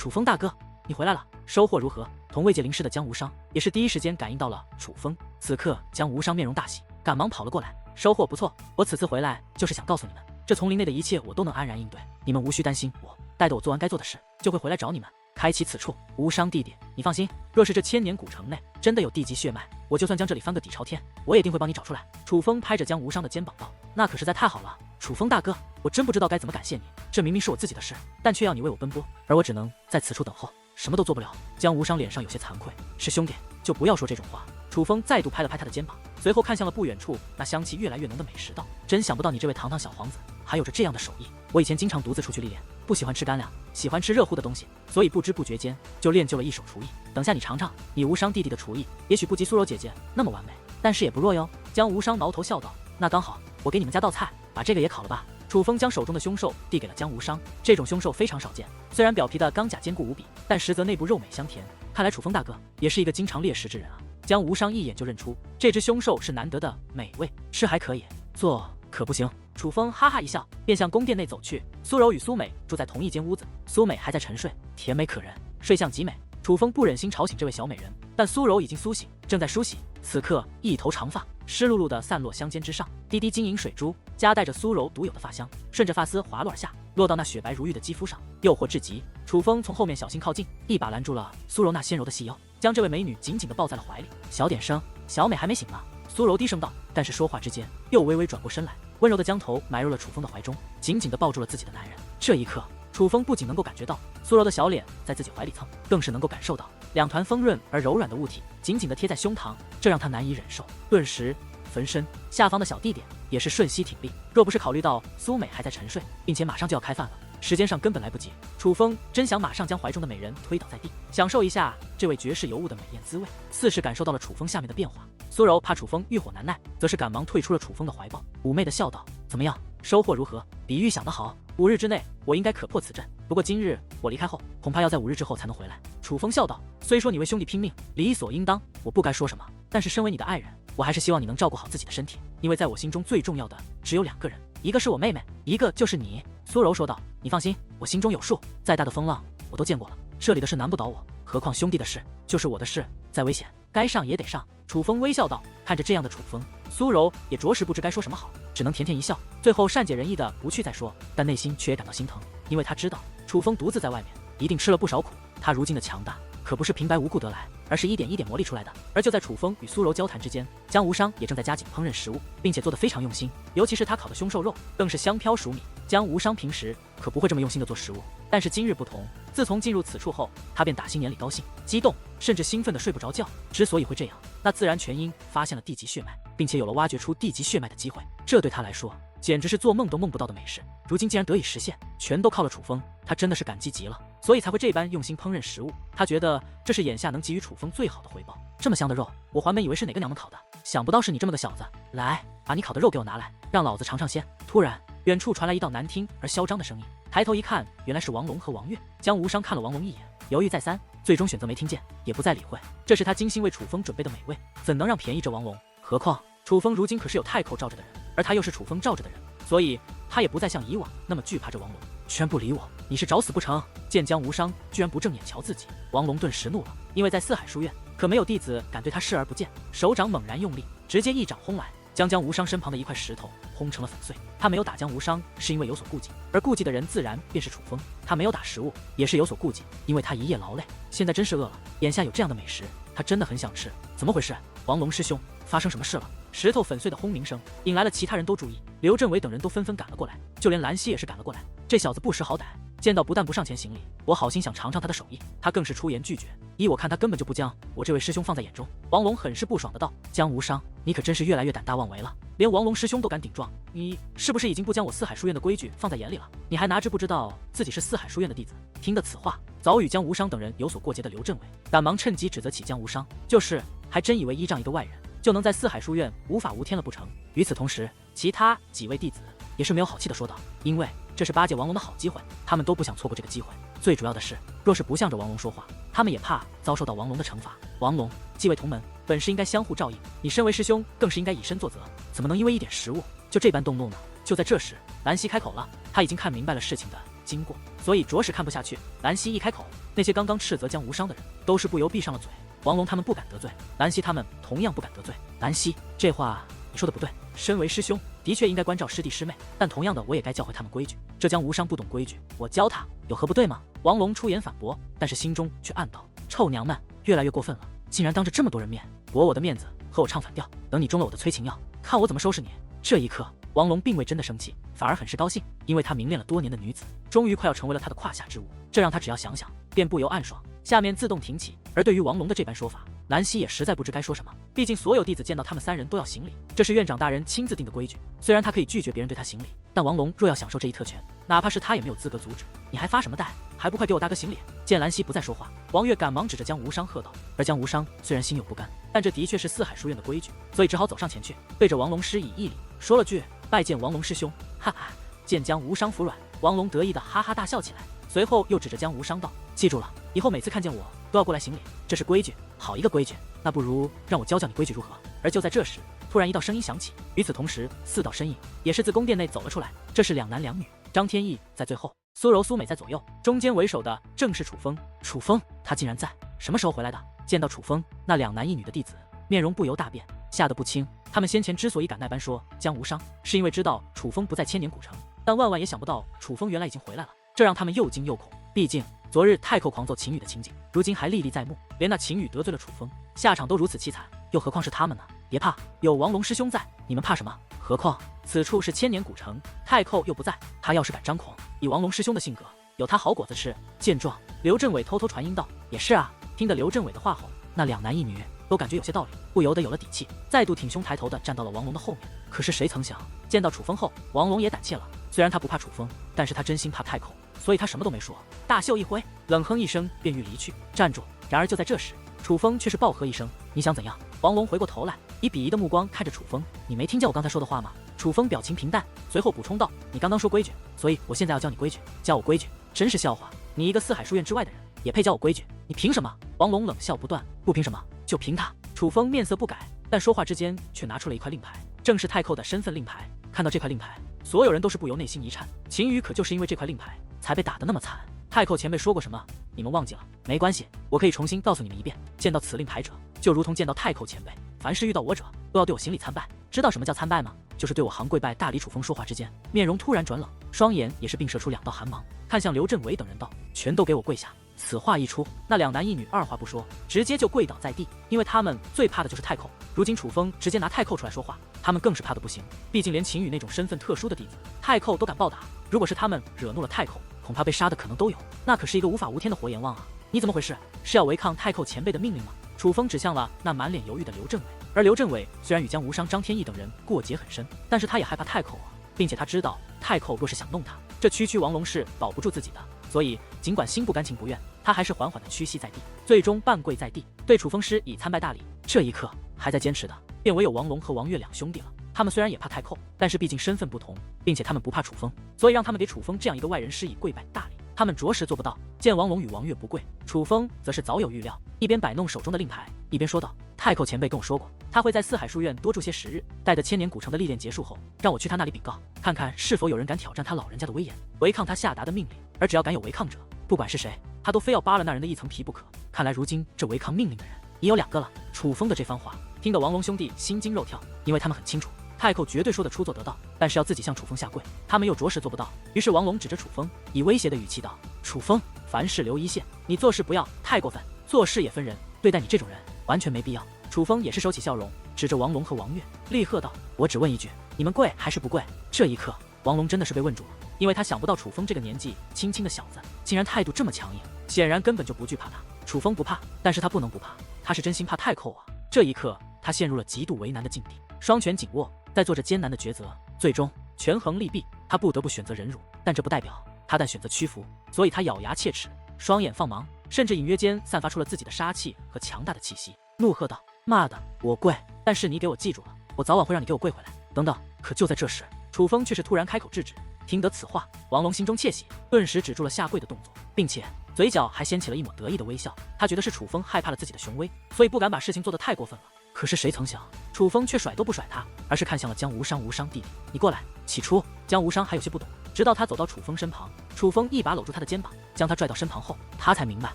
楚风大哥，你回来了，收获如何？同未界灵师的江无伤也是第一时间感应到了楚风，此刻江无伤面容大喜，赶忙跑了过来。收获不错，我此次回来就是想告诉你们，这丛林内的一切我都能安然应对，你们无需担心我，待得我做完该做的事，就会回来找你们，开启此处。无伤弟弟，你放心，若是这千年古城内真的有地级血脉，我就算将这里翻个底朝天，我也定会帮你找出来。楚风拍着江无伤的肩膀道：“那可实在太好了，楚风大哥，我真不知道该怎么感谢你，这明明是我自己的事，但却要你为我奔波，而我只能在此处等候，什么都做不了。”江无伤脸上有些惭愧：“是兄弟，就不要说这种话。”楚风再度拍了拍他的肩膀，随后看向了不远处那香气越来越浓的美食道：“真想不到你这位堂堂小皇子还有着这样的手艺。我以前经常独自出去历练，不喜欢吃干粮，喜欢吃热乎的东西，所以不知不觉间就练就了一手厨艺。等下你尝尝，你无伤弟弟的厨艺也许不及苏柔姐姐那么完美，但是也不弱哟。”江无伤挠头笑道：“那刚好，我给你们家道菜，把这个也烤了吧。”楚风将手中的凶兽递给了江无伤，这种凶兽非常少见，虽然表皮的钢甲坚固无比，但实则内部肉美香甜。看来楚风大哥也是一个经常猎食之人啊。江无伤一眼就认出这只凶兽是难得的美味，吃还可以，做可不行。楚风哈哈一笑，便向宫殿内走去。苏柔与苏美住在同一间屋子，苏美还在沉睡，甜美可人，睡相极美。楚风不忍心吵醒这位小美人，但苏柔已经苏醒，正在梳洗。此刻一头长发湿漉漉的散落香肩之上，滴滴晶莹水珠夹带着苏柔独有的发香，顺着发丝滑落而下，落到那雪白如玉的肌肤上，诱惑至极。楚风从后面小心靠近，一把拦住了苏柔那纤柔的细腰，将这位美女紧紧地抱在了怀里。小点声，小美还没醒呢。苏柔低声道，但是说话之间又微微转过身来，温柔地将头埋入了楚风的怀中，紧紧地抱住了自己的男人。这一刻，楚风不仅能够感觉到苏柔的小脸在自己怀里蹭，更是能够感受到两团丰润而柔软的物体紧紧地贴在胸膛，这让他难以忍受。顿时焚身下方的小弟点也是瞬息挺立，若不是考虑到苏美还在沉睡，并且马上就要开饭了，时间上根本来不及。楚风真想马上将怀中的美人推倒在地，享受一下这位绝世尤物的美艳滋味，似是感受到了楚风下面的变化。苏柔怕楚风欲火难耐，则是赶忙退出了楚风的怀抱，妩媚的笑道：“怎么样，收获如何？比预想的好。5日之内我应该可破此阵，不过今日我离开后，恐怕要在5日之后才能回来。”楚风笑道：“虽说你为兄弟拼命，理所应当，我不该说什么，但是身为你的爱人，我还是希望你能照顾好自己的身体，因为在我心中最重要的只有2个人，一个是我妹妹，一个就是你。”苏柔说道：“你放心，我心中有数，再大的风浪我都见过了，这里的事难不倒我，何况兄弟的事就是我的事，再危险该上也得上。”楚风微笑道。看着这样的楚风，苏柔也着实不知该说什么好，只能甜甜一笑，最后善解人意的不去再说，但内心却也感到心疼，因为他知道楚风独自在外面一定吃了不少苦，他如今的强大可不是平白无故得来，而是一点一点磨砺出来的。而就在楚风与苏柔交谈之间，江无伤也正在加紧烹饪食物，并且做得非常用心，尤其是他烤的凶兽肉更是香飘熟米。江无伤平时可不会这么用心的做食物，但是今日不同，自从进入此处后，他便打心眼里高兴、激动，甚至兴奋的睡不着觉。之所以会这样，那自然全因发现了地级血脉，并且有了挖掘出地级血脉的机会，这对他来说简直是做梦都梦不到的美事，如今竟然得以实现，全都靠了楚风，他真的是感激极了，所以才会这般用心烹饪食物。他觉得这是眼下能给予楚风最好的回报。这么香的肉，我还本以为是哪个娘们烤的，想不到是你这么个小子。来，把你烤的肉给我拿来，让老子尝尝鲜。突然，远处传来一道难听而嚣张的声音，抬头一看，原来是王龙和王月。江无伤看了王龙一眼，犹豫再三，最终选择没听见，也不再理会。这是他精心为楚风准备的美味，怎能让便宜这王龙？何况楚风如今可是有太后罩着的人，而他又是楚风罩着的人，所以他也不再像以往那么惧怕这王龙。居然不理我，你是找死不成？见江无伤居然不正眼瞧自己，王龙顿时怒了，因为在四海书院可没有弟子敢对他视而不见，手掌猛然用力，直接一掌轰来，将江无伤身旁的一块石头轰成了粉碎。他没有打江无伤，是因为有所顾忌，而顾忌的人自然便是楚风。他没有打食物，也是有所顾忌，因为他一夜劳累，现在真是饿了。眼下有这样的美食，他真的很想吃。怎么回事？王龙师兄，发生什么事了？石头粉碎的轰鸣声引来了其他人都注意，刘振伟等人都纷纷赶了过来，就连兰溪也是赶了过来。这小子不识好歹，见到不但不上前行礼，我好心想尝尝他的手艺，他更是出言拒绝。依我看，他根本就不将我这位师兄放在眼中。王龙很是不爽的道：“江无伤，你可真是越来越胆大妄为了，连王龙师兄都敢顶撞，你是不是已经不将我四海书院的规矩放在眼里了？你还拿知不知道自己是四海书院的弟子？”听得此话，早与江无伤等人有所过节的刘振伟赶忙趁机指责起江无伤，就是还真以为依仗一个外人就能在四海书院无法无天了不成？与此同时，其他几位弟子也是没有好气的说道：“因为这是巴结王龙的好机会，他们都不想错过这个机会。最主要的是，若是不向着王龙说话，他们也怕遭受到王龙的惩罚。王龙既为同门，本是应该相互照应，你身为师兄，更是应该以身作则，怎么能因为一点食物就这般动怒呢？”就在这时，兰溪开口了，他已经看明白了事情的经过，所以着实看不下去。兰溪一开口，那些刚刚斥责江无伤的人都是不由闭上了嘴。王龙他们不敢得罪，兰溪他们同样不敢得罪。兰溪，这话你说的不对，身为师兄，的确应该关照师弟师妹，但同样的，我也该教会他们规矩。这江无伤不懂规矩，我教他有何不对吗？王龙出言反驳，但是心中却暗道：臭娘们，越来越过分了，竟然当着这么多人面驳我的面子，和我唱反调。等你中了我的催情药，看我怎么收拾你。这一刻，王龙并未真的生气，反而很是高兴，因为他迷恋了多年的女子，终于快要成为了他的胯下之物，这让他只要想想，便不由暗爽，下面自动挺起。而对于王龙的这般说法，兰溪也实在不知该说什么，毕竟所有弟子见到他们三人都要行礼，这是院长大人亲自定的规矩。虽然他可以拒绝别人对他行礼，但王龙若要享受这一特权，哪怕是他也没有资格阻止。你还发什么呆？还不快给我大哥行礼！见兰溪不再说话，王月赶忙指着江无伤喝道。而江无伤虽然心有不甘，但这的确是四海书院的规矩，所以只好走上前去，对着王龙施以一礼，说了句拜见王龙师兄。哈哈，见江无伤服软，王龙得意的哈哈大笑起来，随后又指着江无伤道：记住了，以后每次看见我都要过来行礼，这是规矩。好一个规矩！那不如让我教教你规矩如何？而就在这时，突然一道声音响起，与此同时，四道身影也是自宫殿内走了出来。这是两男两女，张天翼在最后，苏柔、苏美在左右，中间为首的正是楚风。楚风，他竟然在，什么时候回来的？见到楚风，那两男一女的弟子面容不由大变，吓得不轻。他们先前之所以敢那般说江无伤，是因为知道楚风不在千年古城，但万万也想不到楚风原来已经回来了，这让他们又惊又恐。毕竟昨日太后狂揍秦羽的情景，如今还历历在目，连那秦羽得罪了楚风，下场都如此凄惨，又何况是他们呢？别怕，有王龙师兄在，你们怕什么？何况此处是千年古城，太后又不在，他要是敢张狂，以王龙师兄的性格，有他好果子吃。见状，刘镇伟偷偷传音道：也是啊。听得刘镇伟的话后，那两男一女都感觉有些道理，不由得有了底气，再度挺胸抬头的站到了王龙的后面。可是谁曾想，见到楚风后，王龙也胆怯了。虽然他不怕楚风，但是他真心怕太后，所以他什么都没说，大袖一挥，冷哼一声，便欲离去。站住！然而就在这时，楚风却是暴喝一声：你想怎样？王龙回过头来，以鄙夷的目光看着楚风：你没听见我刚才说的话吗？楚风表情平淡，随后补充道：你刚刚说规矩，所以我现在要教你规矩。教我规矩？真是笑话！你一个四海书院之外的人，也配教我规矩？你凭什么？王龙冷笑不断：不凭什么，就凭他。楚风面色不改，但说话之间却拿出了一块令牌，正是太后的身份令牌。看到这块令牌，所有人都是不由内心一颤。秦羽可就是因为这块令牌才被打得那么惨。太后前辈说过什么？你们忘记了？没关系，我可以重新告诉你们一遍。见到此令牌者，就如同见到太后前辈，凡是遇到我者，都要对我行礼参拜。知道什么叫参拜吗？就是对我行跪拜大礼。楚风说话之间，面容突然转冷，双眼也是迸射出两道寒芒，看向刘镇伟等人道：全都给我跪下！此话一出，那两男一女二话不说，直接就跪倒在地，因为他们最怕的就是太后。如今楚风直接拿太后出来说话，他们更是怕得不行。毕竟连秦羽那种身份特殊的弟子，太后都敢暴打，如果是他们惹怒了太后，恐怕被杀的可能都有。那可是一个无法无天的活阎王啊！你怎么回事？是要违抗太后前辈的命令吗？楚风指向了那满脸犹豫的刘镇伟。而刘镇伟虽然与江无伤、张天翼等人过节很深，但是他也害怕太后啊，并且他知道太后若是想弄他，这区王龙是保不住自己的。所以尽管心不甘情不愿，他还是缓缓地屈膝在地，最终半跪在地，对楚风施以参拜大礼。这一刻还在坚持的，便唯有王龙和王月两兄弟了。他们虽然也怕太后，但是毕竟身份不同，并且他们不怕楚风，所以让他们给楚风这样一个外人施以跪拜大礼，他们着实做不到。见王龙与王月不跪，楚风则是早有预料，一边摆弄手中的令牌，一边说道：太后前辈跟我说过，他会在四海书院多住些时日，待得千年古城的历练结束后，让我去他那里禀告，看看是否有人敢挑战他老人家的威严，违抗他下达的命令。而只要敢有违抗者，不管是谁，他都非要扒了那人的一层皮不可。看来如今这违抗命令的人已有两个了。楚风的这番话听得王龙兄弟心惊肉跳，因为他们很清楚太后绝对说得出做得到，但是要自己向楚风下跪，他们又着实做不到。于是王龙指着楚风，以威胁的语气道：楚风，凡事留一线，你做事不要太过分，做事也分人，对待你这种人完全没必要。楚风也是收起笑容，指着王龙和王月，厉喝道：我只问一句，你们跪还是不跪？这一刻王龙真的是被问住了，因为他想不到楚风这个年纪轻轻的小子竟然态度这么强硬，显然根本就不惧怕他。楚风不怕，但是他不能不怕，他是真心怕太后啊。这一刻他陷入了极度为难的境地，双拳紧握，在做着艰难的抉择，最终权衡利弊，他不得不选择忍辱，但这不代表他但选择屈服，所以他咬牙切齿，双眼放芒，甚至隐约间散发出了自己的杀气和强大的气息，怒喝道：妈的，我跪，但是你给我记住了，我早晚会让你给我跪回来。等等！可就在这时，楚风却是突然开口制止。听得此话，王龙心中窃喜，顿时止住了下跪的动作，并且嘴角还掀起了一抹得意的微笑。他觉得是楚风害怕了自己的雄威，所以不敢把事情做得太过分了。可是谁曾想，楚风却甩都不甩他，而是看向了江无伤。无伤弟弟，你过来。起初江无伤还有些不懂，直到他走到楚风身旁，楚风一把搂住他的肩膀，将他拽到身旁后，他才明白，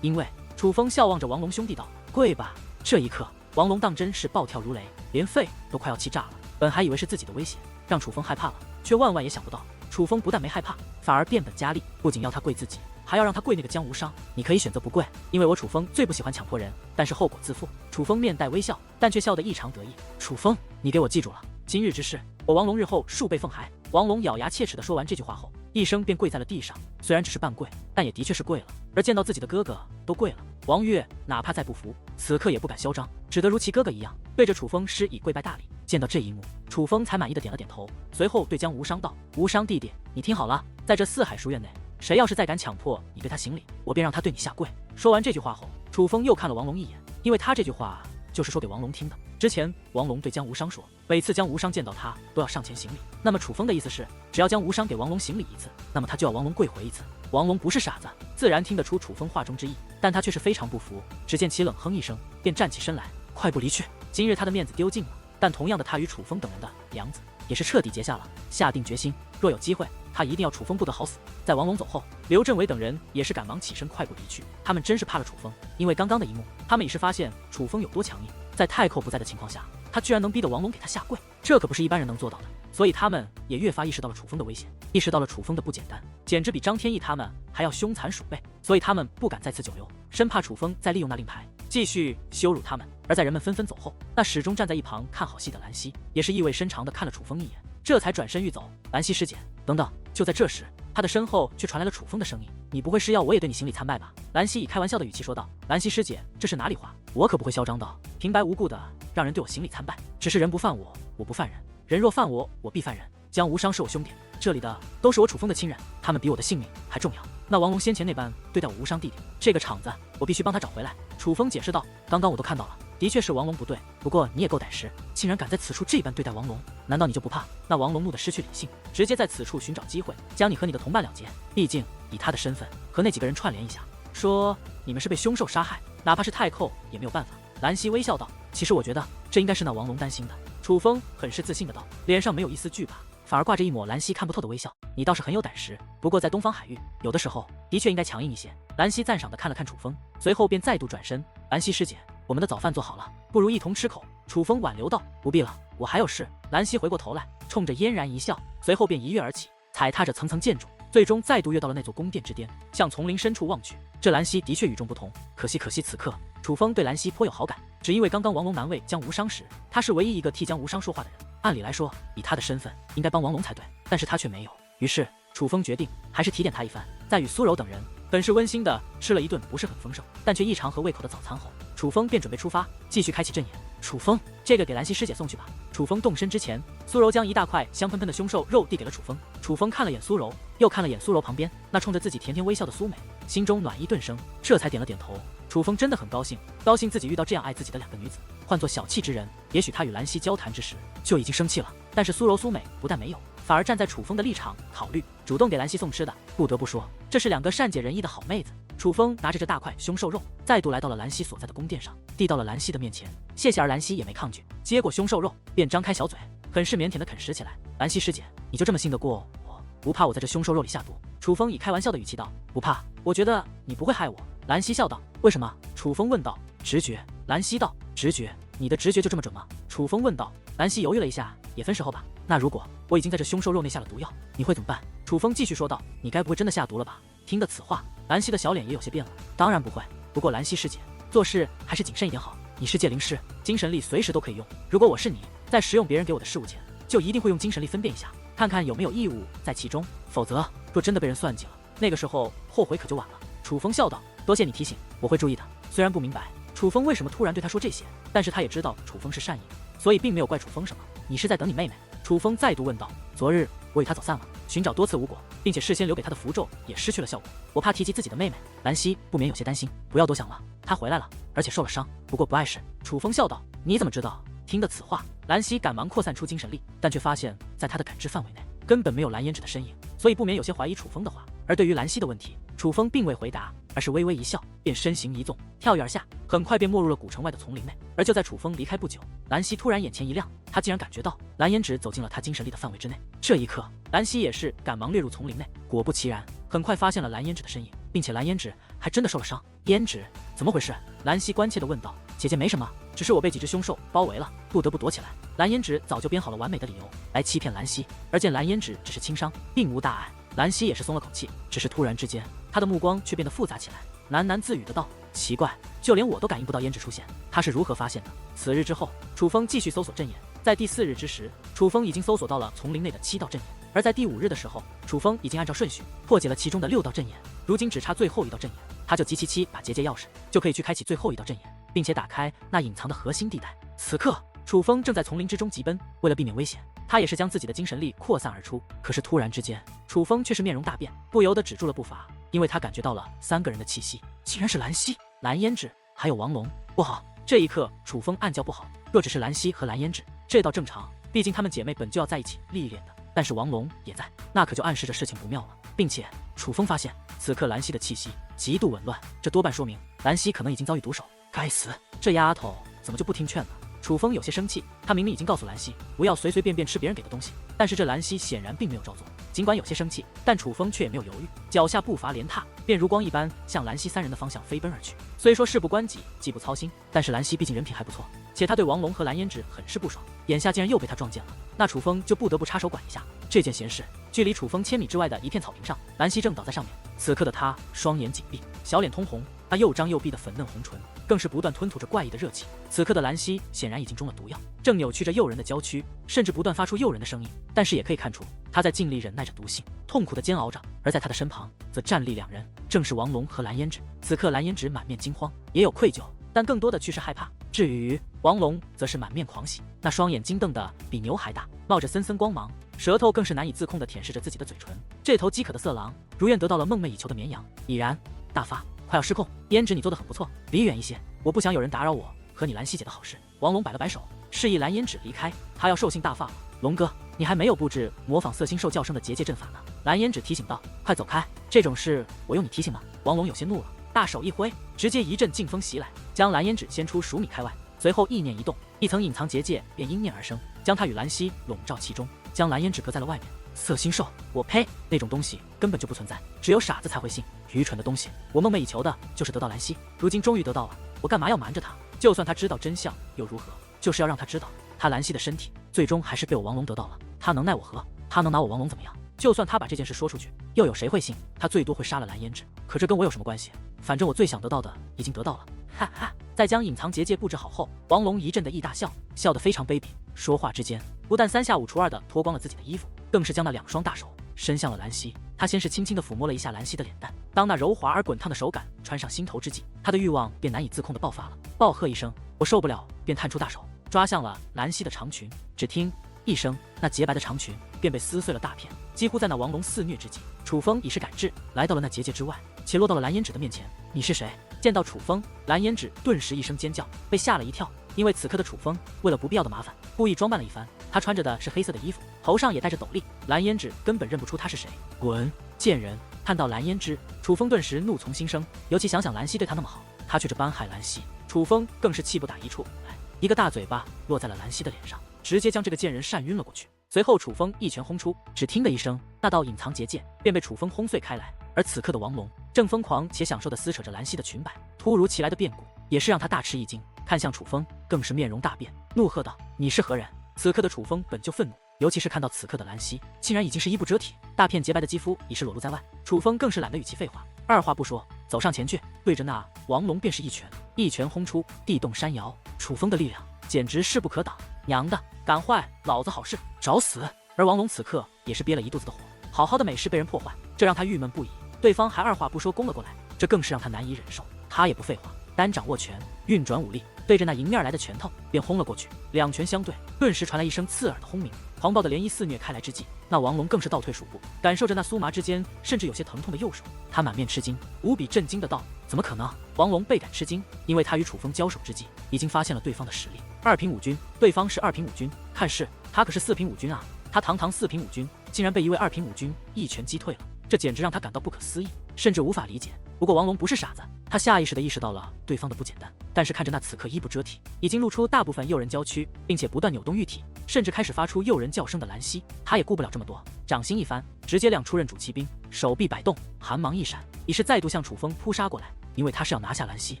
因为楚风笑望着王龙兄弟道：“跪吧。”这一刻，王龙当真是暴跳如雷，连肺都快要气炸了。本还以为是自己的威胁让楚风害怕了，却万万也想不到，楚风不但没害怕，反而变本加厉，不仅要他跪自己，还要让他跪那个江无伤。你可以选择不跪，因为我楚风最不喜欢强迫人，但是后果自负。楚风面带微笑，但却笑得异常得意。楚风，你给我记住了，今日之事，我王龙日后数倍奉还。王龙咬牙切齿地说完这句话后，一声便跪在了地上。虽然只是半跪，但也的确是跪了。而见到自己的哥哥都跪了，王月哪怕再不服，此刻也不敢嚣张，只得如其哥哥一样，对着楚风施以跪拜大礼。见到这一幕，楚风才满意的点了点头，随后对江无伤道：“无伤弟弟，你听好了，在这四海书院内，谁要是再敢强迫你对他行礼，我便让他对你下跪。”说完这句话后，楚风又看了王龙一眼，因为他这句话就是说给王龙听的。之前王龙对江无伤说，每次江无伤见到他都要上前行礼，那么楚风的意思是，只要江无伤给王龙行礼一次，那么他就要王龙跪回一次。王龙不是傻子，自然听得出楚风话中之意，但他却是非常不服。只见其冷哼一声，便站起身来，快步离去。今日他的面子丢尽了，但同样的，他与楚风等人的梁子也是彻底结下了，下定决心，若有机会，他一定要楚风不得好死。在王龙走后，刘振伟等人也是赶忙起身快步离去。他们真是怕了楚风，因为刚刚的一幕，他们已是发现楚风有多强硬。在太后不在的情况下，他居然能逼得王龙给他下跪，这可不是一般人能做到的。所以他们也越发意识到了楚风的危险，意识到了楚风的不简单，简直比张天翼他们还要凶残鼠辈。所以他们不敢再次久留，生怕楚风再利用那令牌继续羞辱他们。而在人们纷纷走后，那始终站在一旁看好戏的兰溪也是意味深长地看了楚风一眼，这才转身欲走。兰溪师姐，等等！就在这时，他的身后却传来了楚风的声音：“你不会是要我也对你行礼参拜吧？”兰溪以开玩笑的语气说道：“兰溪师姐，这是哪里话？我可不会嚣张到平白无故的让人对我行礼参拜。只是人不犯我，我不犯人；人若犯我，我必犯人。江无伤是我兄弟，这里的都是我楚风的亲人，他们比我的性命还重要。那王龙先前那般对待我无伤弟弟，这个场子我必须帮他找回来。”楚风解释道：“刚刚我都看到了，的确是王龙不对，不过你也够歹识，竟然敢在此处这般对待王龙，难道你就不怕？”那王龙怒得失去理性，直接在此处寻找机会将你和你的同伴了结。毕竟以他的身份和那几个人串联一下，说你们是被凶兽杀害，哪怕是太后也没有办法。兰溪微笑道：“其实我觉得这应该是那王龙担心的。”楚风很是自信的道，脸上没有一丝惧怕，反而挂着一抹兰溪看不透的微笑。“你倒是很有胆识，不过在东方海域，有的时候的确应该强硬一些。”兰溪赞赏的看了看楚风，随后便再度转身：“兰溪师姐，我们的早饭做好了，不如一同吃口。”楚风挽留道：“不必了，我还有事。”兰溪回过头来，冲着嫣然一笑，随后便一跃而起，踩踏着层层建筑，最终再度跃到了那座宫殿之巅，向丛林深处望去。这兰溪的确与众不同，可惜此刻楚风对兰溪颇有好感，只因为刚刚王龙难为江无伤时，他是唯一一个替江无伤说话的人。按理来说，以他的身份应该帮王龙才对，但是他却没有。于是楚风决定还是提点他一番。在与苏柔等人很是温馨的吃了一顿不是很丰盛，但却异常合胃口的早餐后，楚风便准备出发，继续开启阵眼。楚风，这个给兰溪师姐送去吧。楚风动身之前，苏柔将一大块香喷喷的凶兽肉递给了楚风。楚风看了眼苏柔，又看了眼苏柔旁边那冲着自己甜甜微笑的苏美，心中暖意顿生，这才点了点头。楚风真的很高兴，高兴自己遇到这样爱自己的两个女子。换做小气之人，也许他与兰溪交谈之时就已经生气了，但是苏柔苏美不但没有，反而站在楚风的立场考虑，主动给兰溪送吃的。不得不说，这是两个善解人意的好妹子。楚风拿着这大块凶兽肉，再度来到了兰溪所在的宫殿上，递到了兰溪的面前。谢谢。而兰溪也没抗拒，接过凶兽肉，便张开小嘴，很是腼腆的啃食起来。兰溪师姐，你就这么信得过我？不怕我在这凶兽肉里下毒？楚风以开玩笑的语气道。不怕，我觉得你不会害我。兰溪笑道。为什么？楚风问道。直觉。兰溪道。直觉？你的直觉就这么准吗？楚风问道。兰溪犹豫了一下，也分时候吧。那如果我已经在这凶兽肉内下了毒药，你会怎么办？楚风继续说道。你该不会真的下毒了吧？听得此话，兰溪的小脸也有些变了。当然不会，不过兰溪师姐做事还是谨慎一点好。你是界灵师，精神力随时都可以用。如果我是你，在使用别人给我的事物前，就一定会用精神力分辨一下，看看有没有异物在其中，否则若真的被人算计了，那个时候后悔可就晚了。楚风笑道。多谢你提醒，我会注意的。虽然不明白楚风为什么突然对他说这些，但是他也知道楚风是善意的，所以并没有怪楚风什么。你是在等你妹妹？楚风再度问道。昨日我与她走散了，寻找多次无果，并且事先留给她的符咒也失去了效果，我怕提及自己的妹妹。兰溪不免有些担心。不要多想了，她回来了，而且受了伤，不过不碍事。楚风笑道。你怎么知道？听得此话，兰溪赶忙扩散出精神力，但却发现在她的感知范围内根本没有蓝胭脂的身影，所以不免有些怀疑楚风的话。而对于兰溪的问题，楚风并未回答，而是微微一笑，便身形一纵，跳跃而下，很快便没入了古城外的丛林内。而就在楚风离开不久，兰溪突然眼前一亮，他竟然感觉到蓝胭脂走进了他精神力的范围之内。这一刻，兰溪也是赶忙掠入丛林内，果不其然，很快发现了蓝胭脂的身影，并且蓝胭脂还真的受了伤。胭脂，怎么回事？兰溪关切地问道。姐姐没什么，只是我被几只凶兽包围了，不得不躲起来。蓝胭脂早就编好了完美的理由来欺骗兰溪，而见蓝胭脂只是轻伤，并无大碍，兰溪也是松了口气。只是突然之间，他的目光却变得复杂起来，喃喃自语的道：奇怪，就连我都感应不到胭脂出现，他是如何发现的？此日之后，楚风继续搜索阵眼，在第4日之时，楚风已经搜索到了丛林内的7道阵眼，而在第5日的时候，楚风已经按照顺序破解了其中的6道阵眼，如今只差最后1道阵眼，他就集齐7把结界钥匙，就可以去开启最后1道阵眼，并且打开那隐藏的核心地带。此刻，楚风正在丛林之中疾奔，为了避免危险，他也是将自己的精神力扩散而出。可是突然之间，楚风却是面容大变，不由得止住了步伐，因为他感觉到了3个人的气息，竟然是兰溪、蓝胭脂还有王龙。不好！这一刻，楚风暗叫不好。若只是兰溪和蓝胭脂，这倒正常，毕竟她们姐妹本就要在一起历练的。但是王龙也在，那可就暗示着事情不妙了。并且，楚风发现此刻兰溪的气息极度紊乱，这多半说明兰溪可能已经遭遇毒手。该死，这丫头怎么就不听劝呢？楚风有些生气，他明明已经告诉兰溪不要随随便便吃别人给的东西，但是这兰溪显然并没有照做。尽管有些生气，但楚风却也没有犹豫，脚下步伐连踏，便如光一般向兰溪3人的方向飞奔而去。虽说事不关己，既不操心，但是兰溪毕竟人品还不错，且他对王龙和蓝胭脂很是不爽，眼下竟然又被他撞见了，那楚风就不得不插手管一下。这件闲事，距离楚风1000米之外的一片草坪上，兰溪正倒在上面。此刻的她双眼紧闭，小脸通红，那又张又闭的粉嫩红唇更是不断吞吐着怪异的热气。此刻的兰溪显然已经中了毒药，正扭曲着诱人的娇躯，甚至不断发出诱人的声音。但是也可以看出，她在尽力忍耐着毒性，痛苦的煎熬着。而在她的身旁，则站立2人，正是王龙和蓝胭脂。此刻蓝胭脂满面惊慌，也有愧疚，但更多的却是害怕。至于王龙，则是满面狂喜，那双眼睛瞪得比牛还大，冒着森森光芒，舌头更是难以自控地舔舐着自己的嘴唇。这头饥渴的色狼，如愿得到了梦寐以求的绵羊，已然大发，快要失控。胭脂，你做得很不错，离远一些，我不想有人打扰我和你兰溪姐的好事。王龙摆了摆手，示意蓝胭脂离开，他要兽性大发了。龙哥，你还没有布置模仿色星兽叫声的结界阵法呢。蓝胭脂提醒道：快走开，这种事我用你提醒吗？王龙有些怒了，大手一挥，直接一阵劲风袭来，将蓝胭脂掀出数米开外。随后意念一动，一层隐藏结界便因念而生，将他与兰溪笼罩其中，将蓝胭脂隔在了外面。色星兽，我呸！那种东西根本就不存在，只有傻子才会信。愚蠢的东西！我梦寐以求的就是得到兰溪，如今终于得到了，我干嘛要瞒着他？就算他知道真相又如何？就是要让他知道，他兰溪的身体最终还是被我王龙得到了。他能奈我何？他能拿我王龙怎么样？就算他把这件事说出去，又有谁会信？他最多会杀了蓝胭脂，可这跟我有什么关系？反正我最想得到的已经得到了，哈哈！在将隐藏结界布置好后，王龙一阵的异大笑，笑得非常卑鄙。说话之间，不但3下5除2的脱光了自己的衣服，更是将那2双大手伸向了兰溪。他先是轻轻地抚摸了一下兰溪的脸蛋，当那柔滑而滚烫的手感穿上心头之际，他的欲望便难以自控地爆发了。暴喝一声，我受不了，便探出大手抓向了兰溪的长裙。只听一声，那洁白的长裙便被撕碎了大片。几乎在那王龙肆虐之际，楚风已是赶至，来到了那结界之外，且落到了蓝胭脂的面前。你是谁？见到楚风，蓝胭脂顿时一声尖叫，被吓了一跳。因为此刻的楚风为了不必要的麻烦，故意装扮了一番。他穿着的是黑色的衣服，头上也戴着斗笠，蓝胭脂根本认不出他是谁。滚！贱人！看到蓝胭脂，楚风顿时怒从心生，尤其想想兰溪对他那么好，他却这般害兰溪，楚风更是气不打一处来，一个大嘴巴落在了兰溪的脸上，直接将这个贱人扇晕了过去。随后楚风一拳轰出，只听的一声，那道隐藏结界便被楚风轰碎开来。而此刻的王龙正疯狂且享受地撕扯着兰溪的裙摆，突如其来的变故也是让他大吃一惊，看向楚风更是面容大变，怒喝道：你是何人？此刻的楚风本就愤怒，尤其是看到此刻的兰溪竟然已经是衣不遮体，大片洁白的肌肤已是裸露在外，楚风更是懒得与其废话，二话不说走上前去，对着那王龙便是一拳轰出，地动山摇。楚风的力量简直势不可挡，娘的，敢坏老子好事，找死！而王龙此刻也是憋了一肚子的火，好好的美事被人破坏，这让他郁闷不已。对方还二话不说攻了过来，这更是让他难以忍受。他也不废话，单掌握拳，运转武力，对着那迎面来的拳头便轰了过去。2拳相对，顿时传来一声刺耳的轰鸣，狂暴的涟漪肆虐开来之际，那王龙更是倒退数步，感受着那酥麻之间甚至有些疼痛的右手，他满面吃惊，无比震惊的道：怎么可能？王龙倍感吃惊，因为他与楚风交手之际已经发现了对方的实力，2品5军，对方是2品5军，看似他可是4品5军啊，他堂堂4品5军竟然被一位2品5军一拳击退了，这简直让他感到不可思议，甚至无法理解。不过王龙不是傻子，他下意识地意识到了对方的不简单。但是看着那此刻衣不遮体，已经露出大部分诱人娇躯，并且不断扭动玉体，甚至开始发出诱人叫声的兰溪，他也顾不了这么多，掌心一翻，直接亮出刃主骑兵，手臂摆动，寒芒一闪，已是再度向楚风扑杀过来。因为他是要拿下兰溪，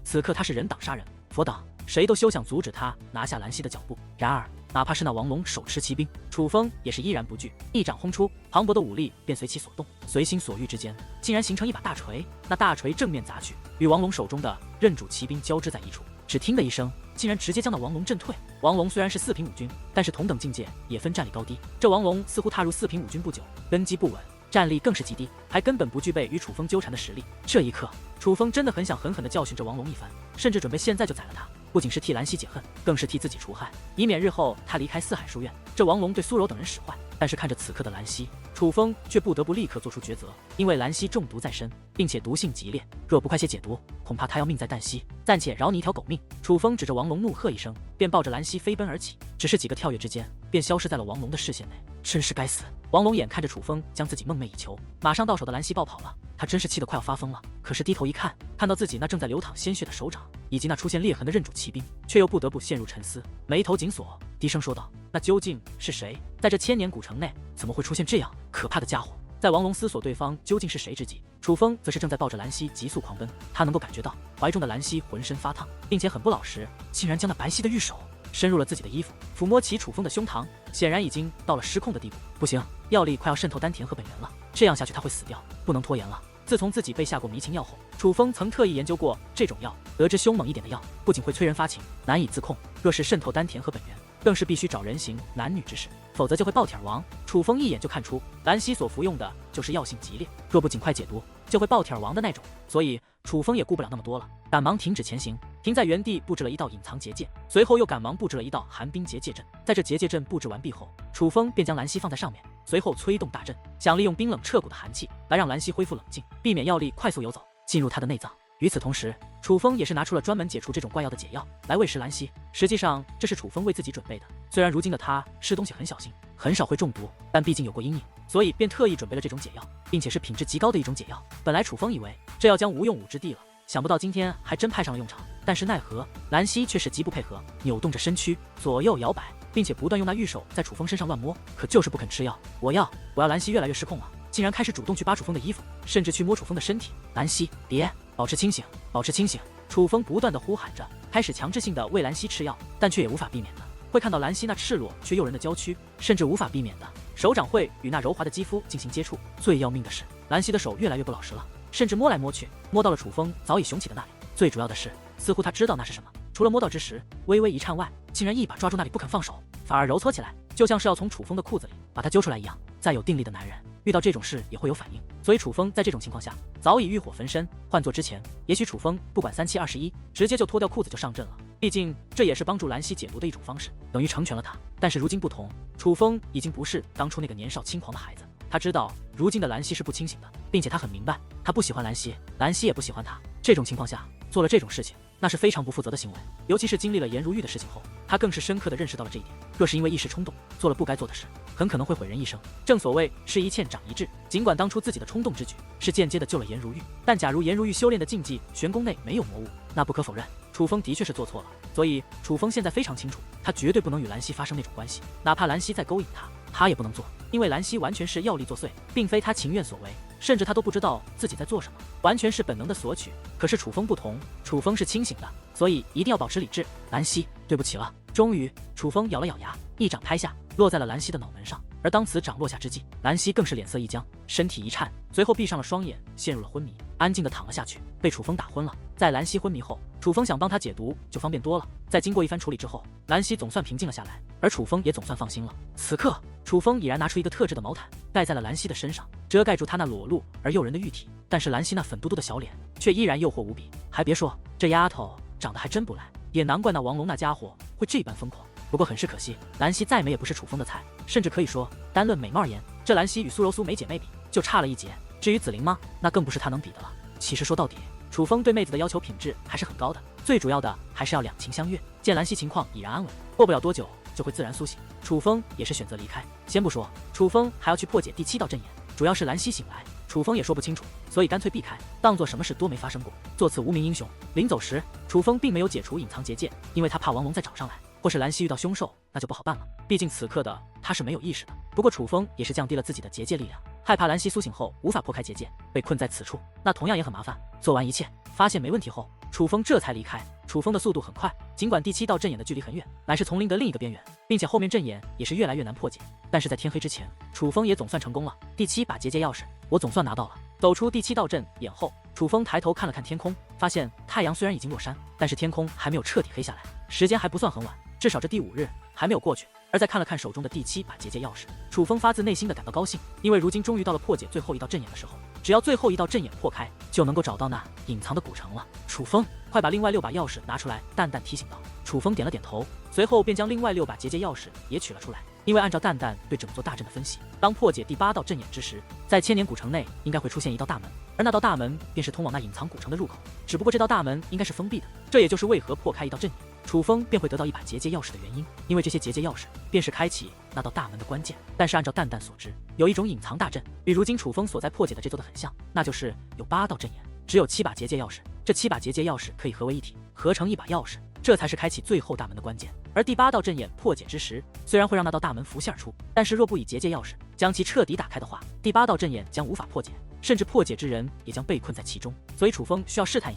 此刻他是人挡杀人，佛挡，谁都休想阻止他拿下兰溪的脚步。然而哪怕是那王龙手持骑兵，楚风也是依然不惧，一掌轰出，磅礴的武力便随其所动，随心所欲之间，竟然形成一把大锤。那大锤正面砸去，与王龙手中的刃主骑兵交织在一处，只听的一声，竟然直接将那王龙震退。王龙虽然是4品武军，但是同等境界也分战力高低，这王龙似乎踏入4品武军不久，根基不稳，战力更是极低，还根本不具备与楚风纠缠的实力。这一刻，楚风真的很想狠狠地教训这王龙一番，甚至准备现在就宰了他，不仅是替兰溪解恨，更是替自己除害，以免日后他离开四海书院，这王龙对苏柔等人使坏。但是看着此刻的兰溪，楚风却不得不立刻做出抉择，因为兰溪中毒在身，并且毒性极烈，若不快些解毒，恐怕他要命在旦夕，暂且饶你一条狗命。楚风指着王龙怒喝一声，便抱着兰溪飞奔而起，只是几个跳跃之间，便消失在了王龙的视线内。真是该死！王龙眼看着楚风将自己梦寐以求、马上到手的兰溪抱跑了，他真是气得快要发疯了。可是低头一看，看到自己那正在流淌鲜血的手掌，以及那出现裂痕的刃主骑兵，却又不得不陷入沉思，眉头紧锁，低声说道：“那究竟是谁？在这千年古城内，怎么会出现这样可怕的家伙？”在王龙思索对方究竟是谁之际，楚风则是正在抱着兰溪急速狂奔。他能够感觉到怀中的兰溪浑身发烫，并且很不老实，竟然将那白皙的玉手伸入了自己的衣服，抚摸起楚风的胸膛，显然已经到了失控的地步。不行，药力快要渗透丹田和本源了，这样下去他会死掉，不能拖延了。自从自己被下过迷情药后，楚风曾特意研究过这种药，得知凶猛一点的药不仅会催人发情，难以自控，若是渗透丹田和本源，更是必须找人行男女之事，否则就会爆体而亡。楚风一眼就看出兰溪所服用的就是药性极烈，若不尽快解毒，就会爆体而亡的那种。所以楚风也顾不了那么多了，赶忙停止前行，停在原地布置了一道隐藏结界，随后又赶忙布置了一道寒冰结界阵。在这结界阵布置完毕后，楚风便将兰溪放在上面，随后催动大阵，想利用冰冷彻骨的寒气来让兰溪恢复冷静，避免药力快速游走进入他的内脏。与此同时，楚风也是拿出了专门解除这种怪药的解药来喂食兰溪。实际上这是楚风为自己准备的，虽然如今的他吃东西很小心，很少会中毒，但毕竟有过阴影，所以便特意准备了这种解药，并且是品质极高的一种解药。本来楚风以为这药将无用武之地了，想不到今天还真派上了用场。但是奈何兰溪却是极不配合，扭动着身躯左右摇摆，并且不断用那玉手在楚风身上乱摸，可就是不肯吃药。我要！兰溪越来越失控了，竟然开始主动去扒楚风的衣服，甚至去摸楚风的身体。兰溪，别！保持清醒，保持清醒！楚风不断的呼喊着，开始强制性的喂兰溪吃药，但却也无法避免的会看到兰溪那赤裸却诱人的娇躯，甚至无法避免的手掌会与那柔滑的肌肤进行接触。最要命的是，兰溪的手越来越不老实了，甚至摸来摸去，摸到了楚风早已雄起的那里。最主要的是，似乎他知道那是什么，除了摸到之时微微一颤外，竟然一把抓住那里不肯放手，反而揉搓起来，就像是要从楚风的裤子里把他揪出来一样。再有定力的男人遇到这种事也会有反应，所以楚风在这种情况下早已欲火焚身。换做之前，也许楚风不管3721，直接就脱掉裤子就上阵了，毕竟这也是帮助兰溪解毒的一种方式，等于成全了他。但是如今不同，楚风已经不是当初那个年少轻狂的孩子，他知道如今的兰溪是不清醒的，并且他很明白，他不喜欢兰溪，兰溪也不喜欢他。这种情况下做了这种事情，那是非常不负责的行为。尤其是经历了颜如玉的事情后，他更是深刻地认识到了这一点。若是因为一时冲动做了不该做的事，很可能会毁人一生。正所谓事一堑长一智，尽管当初自己的冲动之举是间接的救了颜如玉，但假如颜如玉修炼的禁忌玄宫内没有魔物，那不可否认楚风的确是做错了。所以楚风现在非常清楚，他绝对不能与兰溪发生那种关系，哪怕兰溪再勾引他也不能做，因为兰溪完全是药力作祟，并非他情愿所为，甚至他都不知道自己在做什么，完全是本能的索取。可是楚风不同，楚风是清醒的，所以一定要保持理智。兰溪，对不起了。终于，楚风咬了咬牙，一掌拍下，落在了兰溪的脑门上。而当此掌落下之际，兰溪更是脸色一僵，身体一颤，随后闭上了双眼，陷入了昏迷，安静地躺了下去，被楚风打昏了。在兰溪昏迷后，楚风想帮他解毒就方便多了。在经过一番处理之后，兰溪总算平静了下来，而楚风也总算放心了。此刻，楚风已然拿出一个特制的毛毯盖在了兰溪的身上，遮盖住她那裸露而诱人的玉体。但是兰溪那粉嘟嘟的小脸却依然诱惑无比。还别说，这丫头长得还真不赖，也难怪那王龙那家伙会这般疯狂。不过很是可惜，兰溪再美也不是楚风的菜，甚至可以说，单论美貌而言，这兰溪与苏柔苏梅姐妹比就差了一截。至于紫菱吗？那更不是她能比的了。其实说到底，楚风对妹子的要求品质还是很高的，最主要的还是要两情相悦。见兰溪情况已然安稳，过不了多久就会自然苏醒，楚风也是选择离开。先不说楚风还要去破解第7道阵眼，主要是兰溪醒来楚风也说不清楚，所以干脆避开，当做什么事都没发生过，做次无名英雄。临走时，楚风并没有解除隐藏结界，因为他怕王龙再找上来，或是兰溪遇到凶兽，那就不好办了。毕竟此刻的他是没有意识的。不过楚风也是降低了自己的结界力量，害怕兰溪苏醒后无法破开结界，被困在此处，那同样也很麻烦。做完一切，发现没问题后，楚风这才离开。楚风的速度很快，尽管第7道阵眼的距离很远，乃是丛林的另一个边缘，并且后面阵眼也是越来越难破解。但是在天黑之前，楚风也总算成功了。第7把结界钥匙，我总算拿到了。走出第7道阵眼后，楚风抬头看了看天空，发现太阳虽然已经落山，但是天空还没有彻底黑下来，时间还不算很晚，至少这第5日还没有过去。而再看了看手中的第7把结界钥匙，楚风发自内心的感到高兴，因为如今终于到了破解最后一道阵眼的时候，只要最后一道阵眼破开，就能够找到那隐藏的古城了。楚风，快把另外6把钥匙拿出来，蛋蛋提醒道。楚风点了点头，随后便将另外6把结界钥匙也取了出来。因为按照蛋蛋对整座大阵的分析，当破解第8道阵眼之时，在千年古城内应该会出现一道大门，而那道大门便是通往那隐藏古城的入口。只不过这道大门应该是封闭的，这也就是为何破开一道阵眼，楚风便会得到一把结界钥匙的原因，因为这些结界钥匙便是开启那道大门的关键。但是按照蛋蛋所知，有一种隐藏大阵，与如今楚风所在破解的这座的很像，那就是有8道阵眼，只有7把结界钥匙，这7把结界钥匙可以合为一体，合成一把钥匙，这才是开启最后大门的关键。而第8道阵眼破解之时，虽然会让那道大门浮现而出，但是若不以结界钥匙将其彻底打开的话，第8道阵眼将无法破解，甚至破解之人也将被困在其中。所以楚风需要试探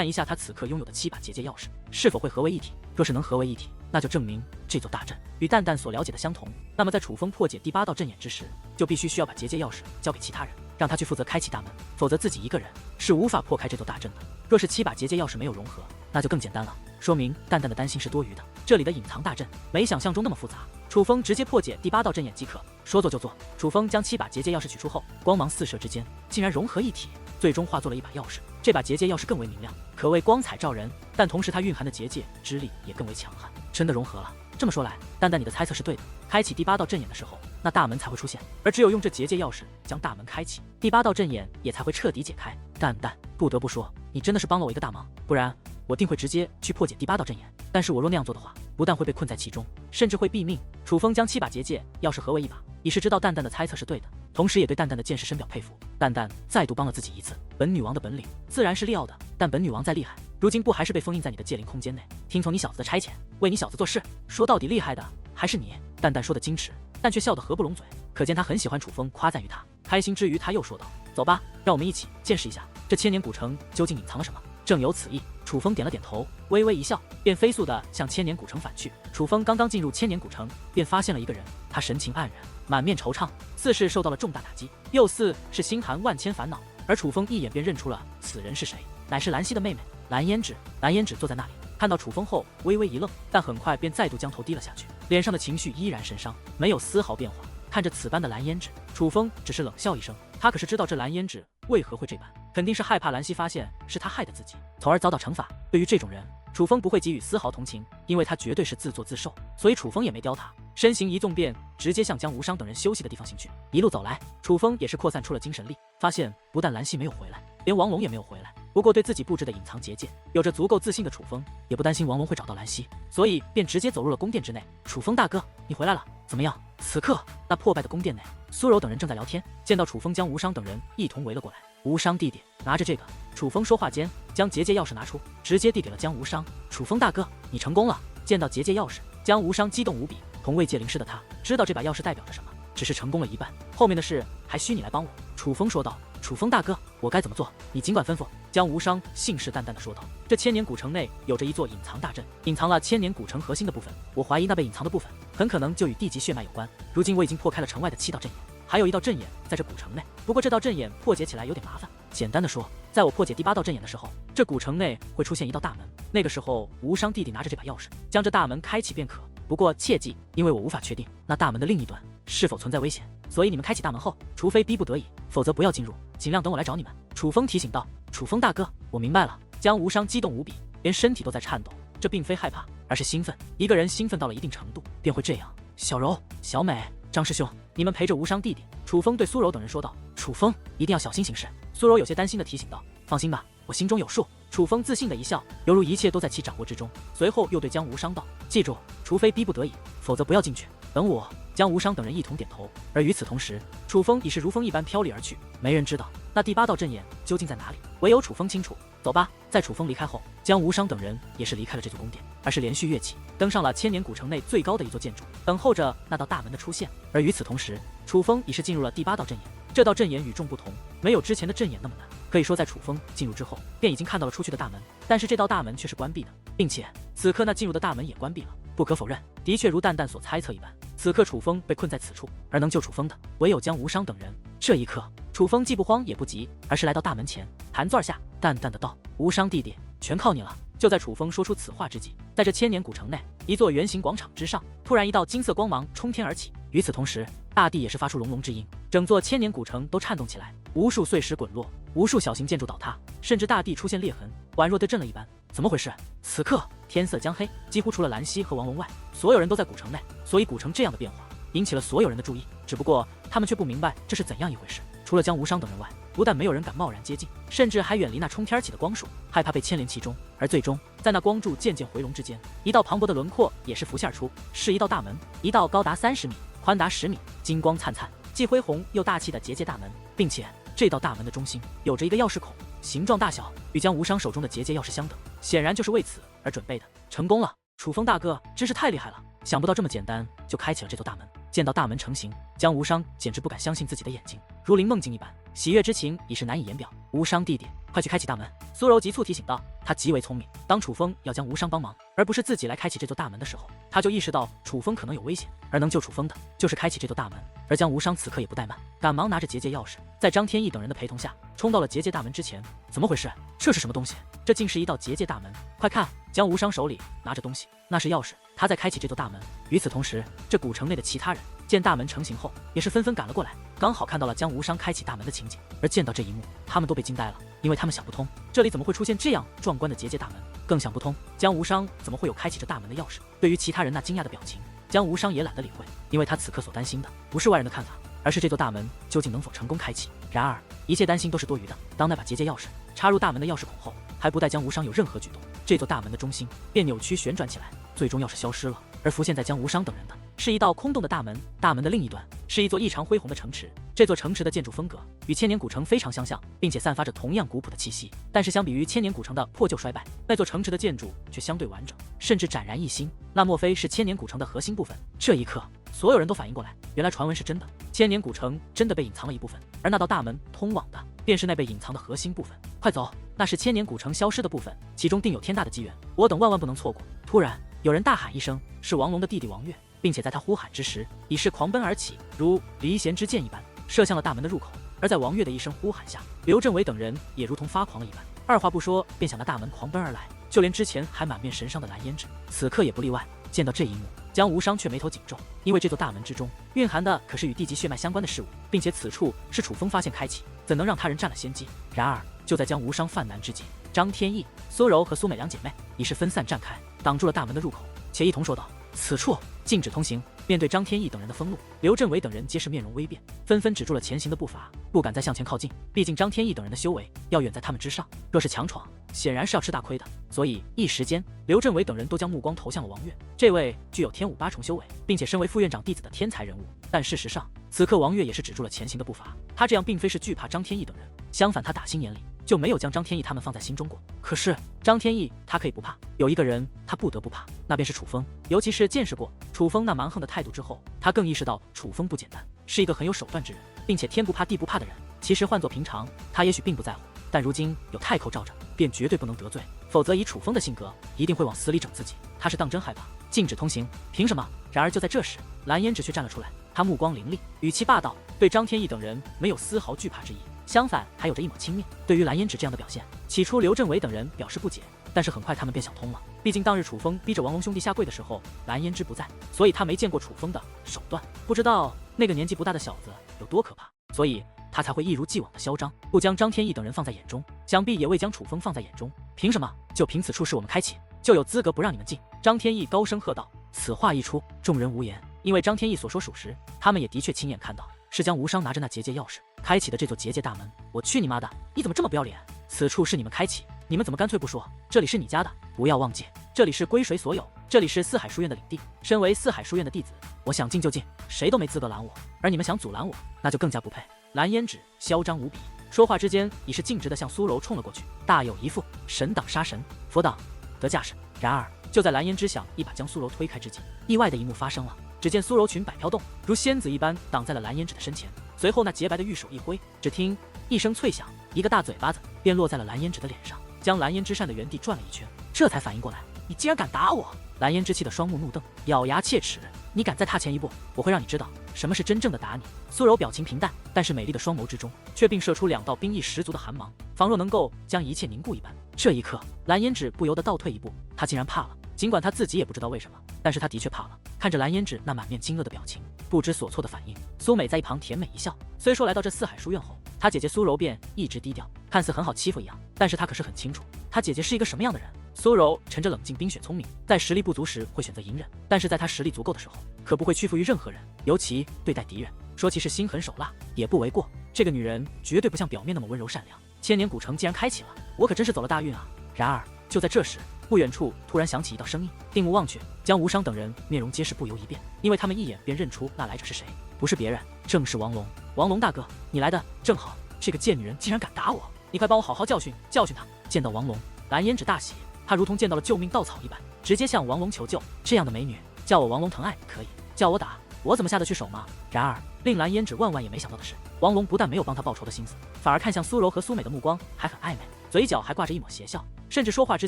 一下他此刻拥有的7把结界钥匙是否会合为一体。若是能合为一体，那就证明这座大阵与蛋蛋所了解的相同。那么在楚风破解第8道阵眼之时，就必须需要把结界钥匙交给其他人，让他去负责开启大门，否则自己一个人是无法破开这座大阵的。若是7把结界钥匙没有融合，那就更简单了，说明蛋蛋的担心是多余的。这里的隐藏大阵没想象中那么复杂，楚风直接破解第8道阵眼即可，说做就做。楚风将7把结界钥匙取出后，光芒四射之间竟然融合一体，最终化作了一把钥匙。这把结界钥匙更为明亮，可谓光彩照人，但同时它蕴含的结界之力也更为强悍，真的融合了。这么说来，蛋蛋你的猜测是对的，开启第8道阵眼的时候，那大门才会出现，而只有用这结界钥匙将大门开启，第8道阵眼也才会彻底解开。蛋蛋，不得不说，你真的是帮了我一个大忙，不然我定会直接去破解第8道阵眼。但是我若那样做的话，不但会被困在其中，甚至会毙命。楚风将7把结界钥匙合为一把，以是知道蛋蛋的猜测是对的，同时也对蛋蛋的见识深表佩服。蛋蛋再度帮了自己一次，本女王的本领自然是利奥的，但本女王再厉害，如今不还是被封印在你的界灵空间内，听从你小子的差遣，为你小子做事，说到底厉害的还是你。蛋蛋说的矜持，但却笑得合不拢嘴，可见他很喜欢楚风夸赞于他。开心之余，他又说道：走吧，让我们一起见识一下这千年古城究竟隐藏了什么。正有此意，楚风点了点头，微微一笑，便飞速地向千年古城返去。楚风刚刚进入千年古城，便发现了一个人，他神情黯然，满面惆怅，似是受到了重大打击，又似是心含万千烦恼。而楚风一眼便认出了此人是谁，乃是兰溪的妹妹蓝胭脂。蓝胭脂坐在那里，看到楚风后微微一愣，但很快便再度将头低了下去，脸上的情绪依然深伤，没有丝毫变化。看着此般的蓝胭脂，楚风只是冷笑一声，他可是知道这蓝胭脂为何会这般，肯定是害怕兰溪发现是他害的自己，从而遭到惩罚。对于这种人，楚风不会给予丝毫同情，因为他绝对是自作自受，所以楚风也没刁他，身形一纵便直接向江无伤等人休息的地方行去。一路走来，楚风也是扩散出了精神力，发现不但兰溪没有回来，连王龙也没有回来。不过对自己布置的隐藏结界有着足够自信的楚风，也不担心王龙会找到兰溪，所以便直接走入了宫殿之内。楚风大哥，你回来了，怎么样？此刻那破败的宫殿内，苏柔等人正在聊天，见到楚风将无伤等人一同围了过来。无伤弟弟，拿着这个。楚风说话间，将结界钥匙拿出，直接递给了江无伤。楚风大哥，你成功了！见到结界钥匙，江无伤激动无比。同为界灵师的他，知道这把钥匙代表着什么，只是成功了一半，后面的事还需你来帮我。楚风说道。楚风大哥，我该怎么做？你尽管吩咐。江无伤信誓旦旦地说道。这千年古城内有着一座隐藏大阵，隐藏了千年古城核心的部分。我怀疑那被隐藏的部分，很可能就与地级血脉有关。如今我已经破开了城外的7道阵眼，还有一道阵眼在这古城内。不过这道阵眼破解起来有点麻烦。简单的说，在我破解第8道阵眼的时候，这古城内会出现一道大门，那个时候无伤弟弟拿着这把钥匙，将这大门开启便可。不过切记，因为我无法确定那大门的另一端是否存在危险，所以你们开启大门后，除非逼不得已，否则不要进入，尽量等我来找你们。楚风提醒道。楚风大哥，我明白了。江无伤激动无比，连身体都在颤抖，这并非害怕，而是兴奋。一个人兴奋到了一定程度，便会这样。小柔、小美、张师兄，你们陪着无伤弟弟。楚风对苏柔等人说道。楚风一定要小心行事。苏柔有些担心地提醒道。放心吧，我心中有数。楚风自信的一笑，犹如一切都在其掌握之中。随后又对江无伤道。记住，除非逼不得已，否则不要进去。等我江无伤等人一同点头。而与此同时，楚风已是如风一般飘离而去。没人知道那第8道阵眼究竟在哪里，唯有楚风清楚。走吧。在楚风离开后，江无伤等人也是离开了这座宫殿，而是连续跃起，登上了千年古城内最高的一座建筑，等候着那道大门的出现。而与此同时，楚风已是进入了第8道阵眼。这道阵眼与众不同，没有之前的阵眼那么难。可以说，在楚风进入之后，便已经看到了出去的大门，但是这道大门却是关闭的，并且此刻那进入的大门也关闭了。不可否认，的确如蛋蛋所猜测一般，此刻楚风被困在此处，而能救楚风的唯有江无伤等人。这一刻，楚风既不慌也不急，而是来到大门前，盘坐下，淡淡的道：“无伤弟弟，全靠你了。”就在楚风说出此话之际，在这千年古城内，一座圆形广场之上，突然一道金色光芒冲天而起。与此同时，大地也是发出隆隆之音，整座千年古城都颤动起来，无数碎石滚落，无数小型建筑倒塌，甚至大地出现裂痕，宛若地震了一般。怎么回事？此刻天色将黑，几乎除了兰溪和王龙外，所有人都在古城内，所以古城这样的变化引起了所有人的注意。只不过他们却不明白这是怎样一回事。除了江无伤等人外，不但没有人敢贸然接近，甚至还远离那冲天起的光束，害怕被牵连其中。而最终，在那光柱渐渐回笼之间，一道磅礴的轮廓也是浮现而出，是一道大门，一道高达30米、宽达10米、金光灿灿、既恢宏又大气的结界大门，并且这道大门的中心有着一个钥匙孔，形状大小与江无伤手中的结界钥匙相等，显然就是为此而准备的。成功了！楚风大哥真是太厉害了，想不到这么简单就开启了这座大门。见到大门成型，江无伤简直不敢相信自己的眼睛，如临梦境一般，喜悦之情已是难以言表。无伤弟弟，快去开启大门！苏柔急促提醒道。他极为聪明，当楚风要将无伤帮忙，而不是自己来开启这座大门的时候，他就意识到楚风可能有危险，而能救楚风的就是开启这座大门。而江无伤此刻也不怠慢，赶忙拿着结界钥匙，在张天翼等人的陪同下，冲到了结界大门之前。怎么回事？这是什么东西？这竟是一道结界大门！快看！江无伤手里拿着东西，那是钥匙，他在开启这座大门。与此同时，这古城内的其他人见大门成型后，也是纷纷赶了过来，刚好看到了江无伤开启大门的情景。而见到这一幕，他们都被惊呆了，因为他们想不通，这里怎么会出现这样壮观的结界大门，更想不通江无伤怎么会有开启这大门的钥匙。对于其他人那惊讶的表情，江无伤也懒得理会，因为他此刻所担心的不是外人的看法，而是这座大门究竟能否成功开启。然而一切担心都是多余的，当那把结界钥匙插入大门的钥匙孔后，还不待江无伤有任何举动，这座大门的中心便扭曲旋转起来，最终钥匙消失了，而浮现在江无伤等人的是一道空洞的大门，大门的另一端是一座异常恢宏的城池。这座城池的建筑风格与千年古城非常相像，并且散发着同样古朴的气息，但是相比于千年古城的破旧衰败，那座城池的建筑却相对完整，甚至展然一新。那莫非是千年古城的核心部分？这一刻，所有人都反应过来，原来传闻是真的，千年古城真的被隐藏了一部分，而那道大门通往的便是那被隐藏的核心部分。快走，那是千年古城消失的部分，其中定有天大的机缘，我等万万不能错过。突然有人大喊一声，是王龙的弟弟王悦，并且在他呼喊之时，已是狂奔而起，如离弦之箭一般，射向了大门的入口。而在王悦的一声呼喊下，刘镇伟等人也如同发狂了一般，二话不说便向那大门狂奔而来，就连之前还满面神伤的蓝胭脂，此刻也不例外。见到这一幕，江无伤却眉头紧皱，因为这座大门之中蕴含的可是与地级血脉相关的事物，并且此处是楚风发现开启，怎能让他人占了先机？然而就在江无伤犯难之际，张天翼、苏柔和苏美两姐妹已是分散站开，挡住了大门的入口，且一同说道：“此处禁止通行。”面对张天翼等人的封路，刘镇伟等人皆是面容微变，纷纷止住了前行的步伐，不敢再向前靠近。毕竟张天翼等人的修为要远在他们之上，若是强闯，显然是要吃大亏的。所以一时间，刘镇伟等人都将目光投向了王悦，这位具有天武8重修为，并且身为副院长弟子的天才人物。但事实上，此刻王悦也是止住了前行的步伐。他这样并非是惧怕张天翼等人，相反，他打心眼里就没有将张天翼他们放在心中过。可是张天翼他可以不怕，有一个人他不得不怕，那便是楚风。尤其是见识过楚风那蛮横的态度之后，他更意识到楚风不简单，是一个很有手段之人，并且天不怕地不怕的人。其实换作平常，他也许并不在乎，但如今有太寇罩着，便绝对不能得罪，否则以楚风的性格，一定会往死里整自己。他是当真害怕禁止通行，凭什么？然而就在这时，蓝胭脂却站了出来，他目光凌厉，语气霸道，对张天翼等人没有丝毫惧怕之意，相反还有着一抹轻蔑。对于蓝胭脂这样的表现，起初刘镇伟等人表示不解，但是很快他们便想通了。毕竟当日楚风逼着王龙兄弟下跪的时候，蓝胭脂不在，所以他没见过楚风的手段，不知道那个年纪不大的小子有多可怕，所以他才会一如既往的嚣张，不将张天翼等人放在眼中，想必也未将楚风放在眼中。凭什么？就凭此处是我们开启，就有资格不让你们进？张天翼高声喝道。此话一出，众人无言，因为张天翼所说属实，他们也的确亲眼看到，是江无伤拿着那结界钥匙开启的这座结界大门。我去你妈的，你怎么这么不要脸？此处是你们开启，你们怎么干脆不说这里是你家的？不要忘记，这里是归谁所有，这里是四海书院的领地。身为四海书院的弟子，我想进就进，谁都没资格拦我。而你们想阻拦我，那就更加不配。蓝胭脂嚣张无比，说话之间已是径直的向苏柔冲了过去，大有一副神挡杀神，佛挡得架势。然而就在蓝胭脂想一把将苏柔推开之际，意外的一幕发生了。只见苏柔裙摆飘动，如仙子一般挡在了蓝胭脂的身前。随后那洁白的玉手一挥，只听一声脆响，一个大嘴巴子便落在了蓝胭脂的脸上，将蓝胭脂扇得原地转了一圈，这才反应过来，你竟然敢打我！蓝胭脂气得双目怒瞪，咬牙切齿，你敢再踏前一步，我会让你知道什么是真正的打你。苏柔表情平淡，但是美丽的双眸之中却并射出2道冰意十足的寒芒，仿若能够将一切凝固一般。这一刻，蓝胭脂不由得倒退一步，她竟然怕了，尽管她自己也不知道为什么，但是她的确怕了。看着蓝胭脂那满面惊愕的表情，不知所措的反应，苏美在一旁甜美一笑。虽说来到这四海书院后，她姐姐苏柔便一直低调，看似很好欺负一样，但是她可是很清楚她姐姐是一个什么样的人。苏柔沉着冷静，冰雪聪明，在实力不足时会选择隐忍，但是在她实力足够的时候，可不会屈服于任何人，尤其对待敌人，说其是心狠手辣也不为过。这个女人绝对不像表面那么温柔善良。千年古城既然开启了，我可真是走了大运啊！然而就在这时，不远处突然响起一道声音，定目望去，江无伤等人面容皆是不由一变，因为他们一眼便认出那来者是谁，不是别人，正是王龙。王龙大哥，你来的正好，这个贱女人竟然敢打我，你快帮我好好教训教训她。见到王龙，蓝胭脂大喜，她如同见到了救命稻草一般，直接向王龙求救。这样的美女，叫我王龙疼爱可以，叫我打，我怎么下得去手吗？然而令蓝胭脂万万也没想到的是，王龙不但没有帮她报仇的心思，反而看向苏柔和苏美的目光还很暧昧，嘴角还挂着一抹邪笑，甚至说话之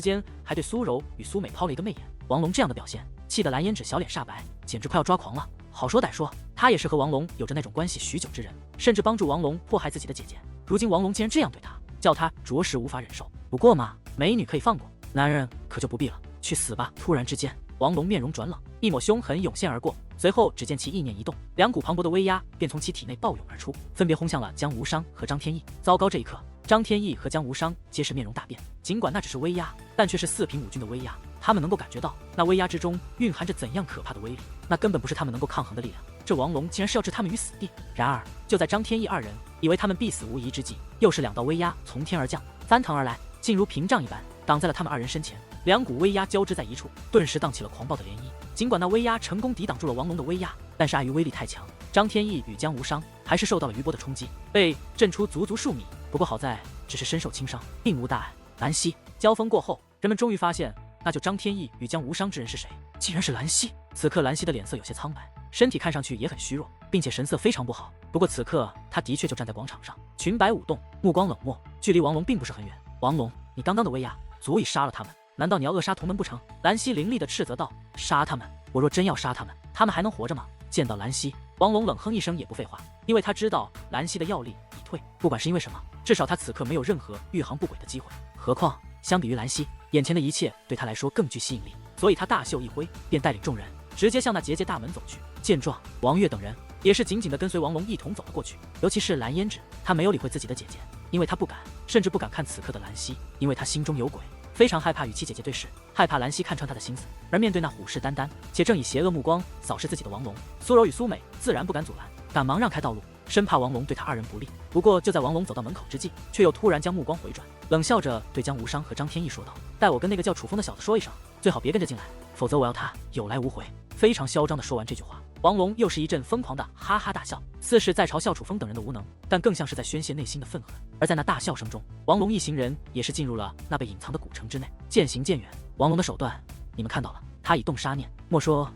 间还对苏柔与苏美抛了一个媚眼。王龙这样的表现，气得蓝胭脂小脸煞白，简直快要抓狂了。好说歹说，他也是和王龙有着那种关系许久之人，甚至帮助王龙迫害自己的姐姐。如今王龙竟然这样对他，叫他着实无法忍受。不过嘛，美女可以放过，男人可就不必了。去死吧！突然之间，王龙面容转冷，一抹凶狠涌现而过，随后只见其意念一动，2股磅礴的威压便从其体内暴涌而出，分别轰向了江无伤和张天翼。糟糕，这一刻张天翼和江无伤皆是面容大变，尽管那只是威压，但却是4品5军的威压，他们能够感觉到那威压之中蕴含着怎样可怕的威力，那根本不是他们能够抗衡的力量。这王龙竟然是要置他们于死地。然而就在张天翼2人以为他们必死无疑之际，又是2道威压从天而降，翻腾而来，竟如屏障一般挡在了他们2人身前。2股威压交织在一处，顿时荡起了狂暴的涟漪。尽管那威压成功抵挡住了王龙的威压，但是碍于威力太强，张天翼与江无伤还是受到了余波的冲击，被震出足数米。不过好在只是身受轻伤，并无大碍。兰溪交锋过后，人们终于发现，那就张天翼与江无伤之人是谁？竟然是兰溪。此刻兰溪的脸色有些苍白，身体看上去也很虚弱，并且神色非常不好。不过此刻他的确就站在广场上，裙摆舞动，目光冷漠，距离王龙并不是很远。王龙，你刚刚的威压足以杀了他们，难道你要扼杀同门不成？兰溪凌厉地斥责道。杀他们？我若真要杀他们，他们还能活着吗？见到兰溪，王龙冷哼一声，也不废话，因为他知道兰溪的药力已退，不管是因为什么，至少他此刻没有任何御航不轨的机会。何况相比于兰溪，眼前的一切对他来说更具吸引力，所以他大袖一挥，便带领众人直接向那结界大门走去。见状，王月等人也是紧紧地跟随王龙一同走了过去，尤其是蓝胭脂，他没有理会自己的姐姐，因为他不敢，甚至不敢看此刻的兰溪，因为他心中有鬼，非常害怕与其姐姐对视，害怕兰溪看穿他的心思。而面对那虎视眈眈且正以邪恶目光扫视自己的王龙，苏柔与苏美自然不敢阻拦，赶忙让开道路，生怕王龙对他2人不利。不过就在王龙走到门口之际，却又突然将目光回转，冷笑着对江无伤和张天翼说道：“带我跟那个叫楚风的小子说一声，最好别跟着进来，否则我要他有来无回。”非常嚣张地说完这句话，王龙又是一阵疯狂的哈哈大笑，似是在嘲笑楚风等人的无能，但更像是在宣泄内心的愤恨。而在那大笑声中，王龙一行人也是进入了那被隐藏的古城之内。渐行渐远，王龙的手段你们看到了，他已动杀念，莫说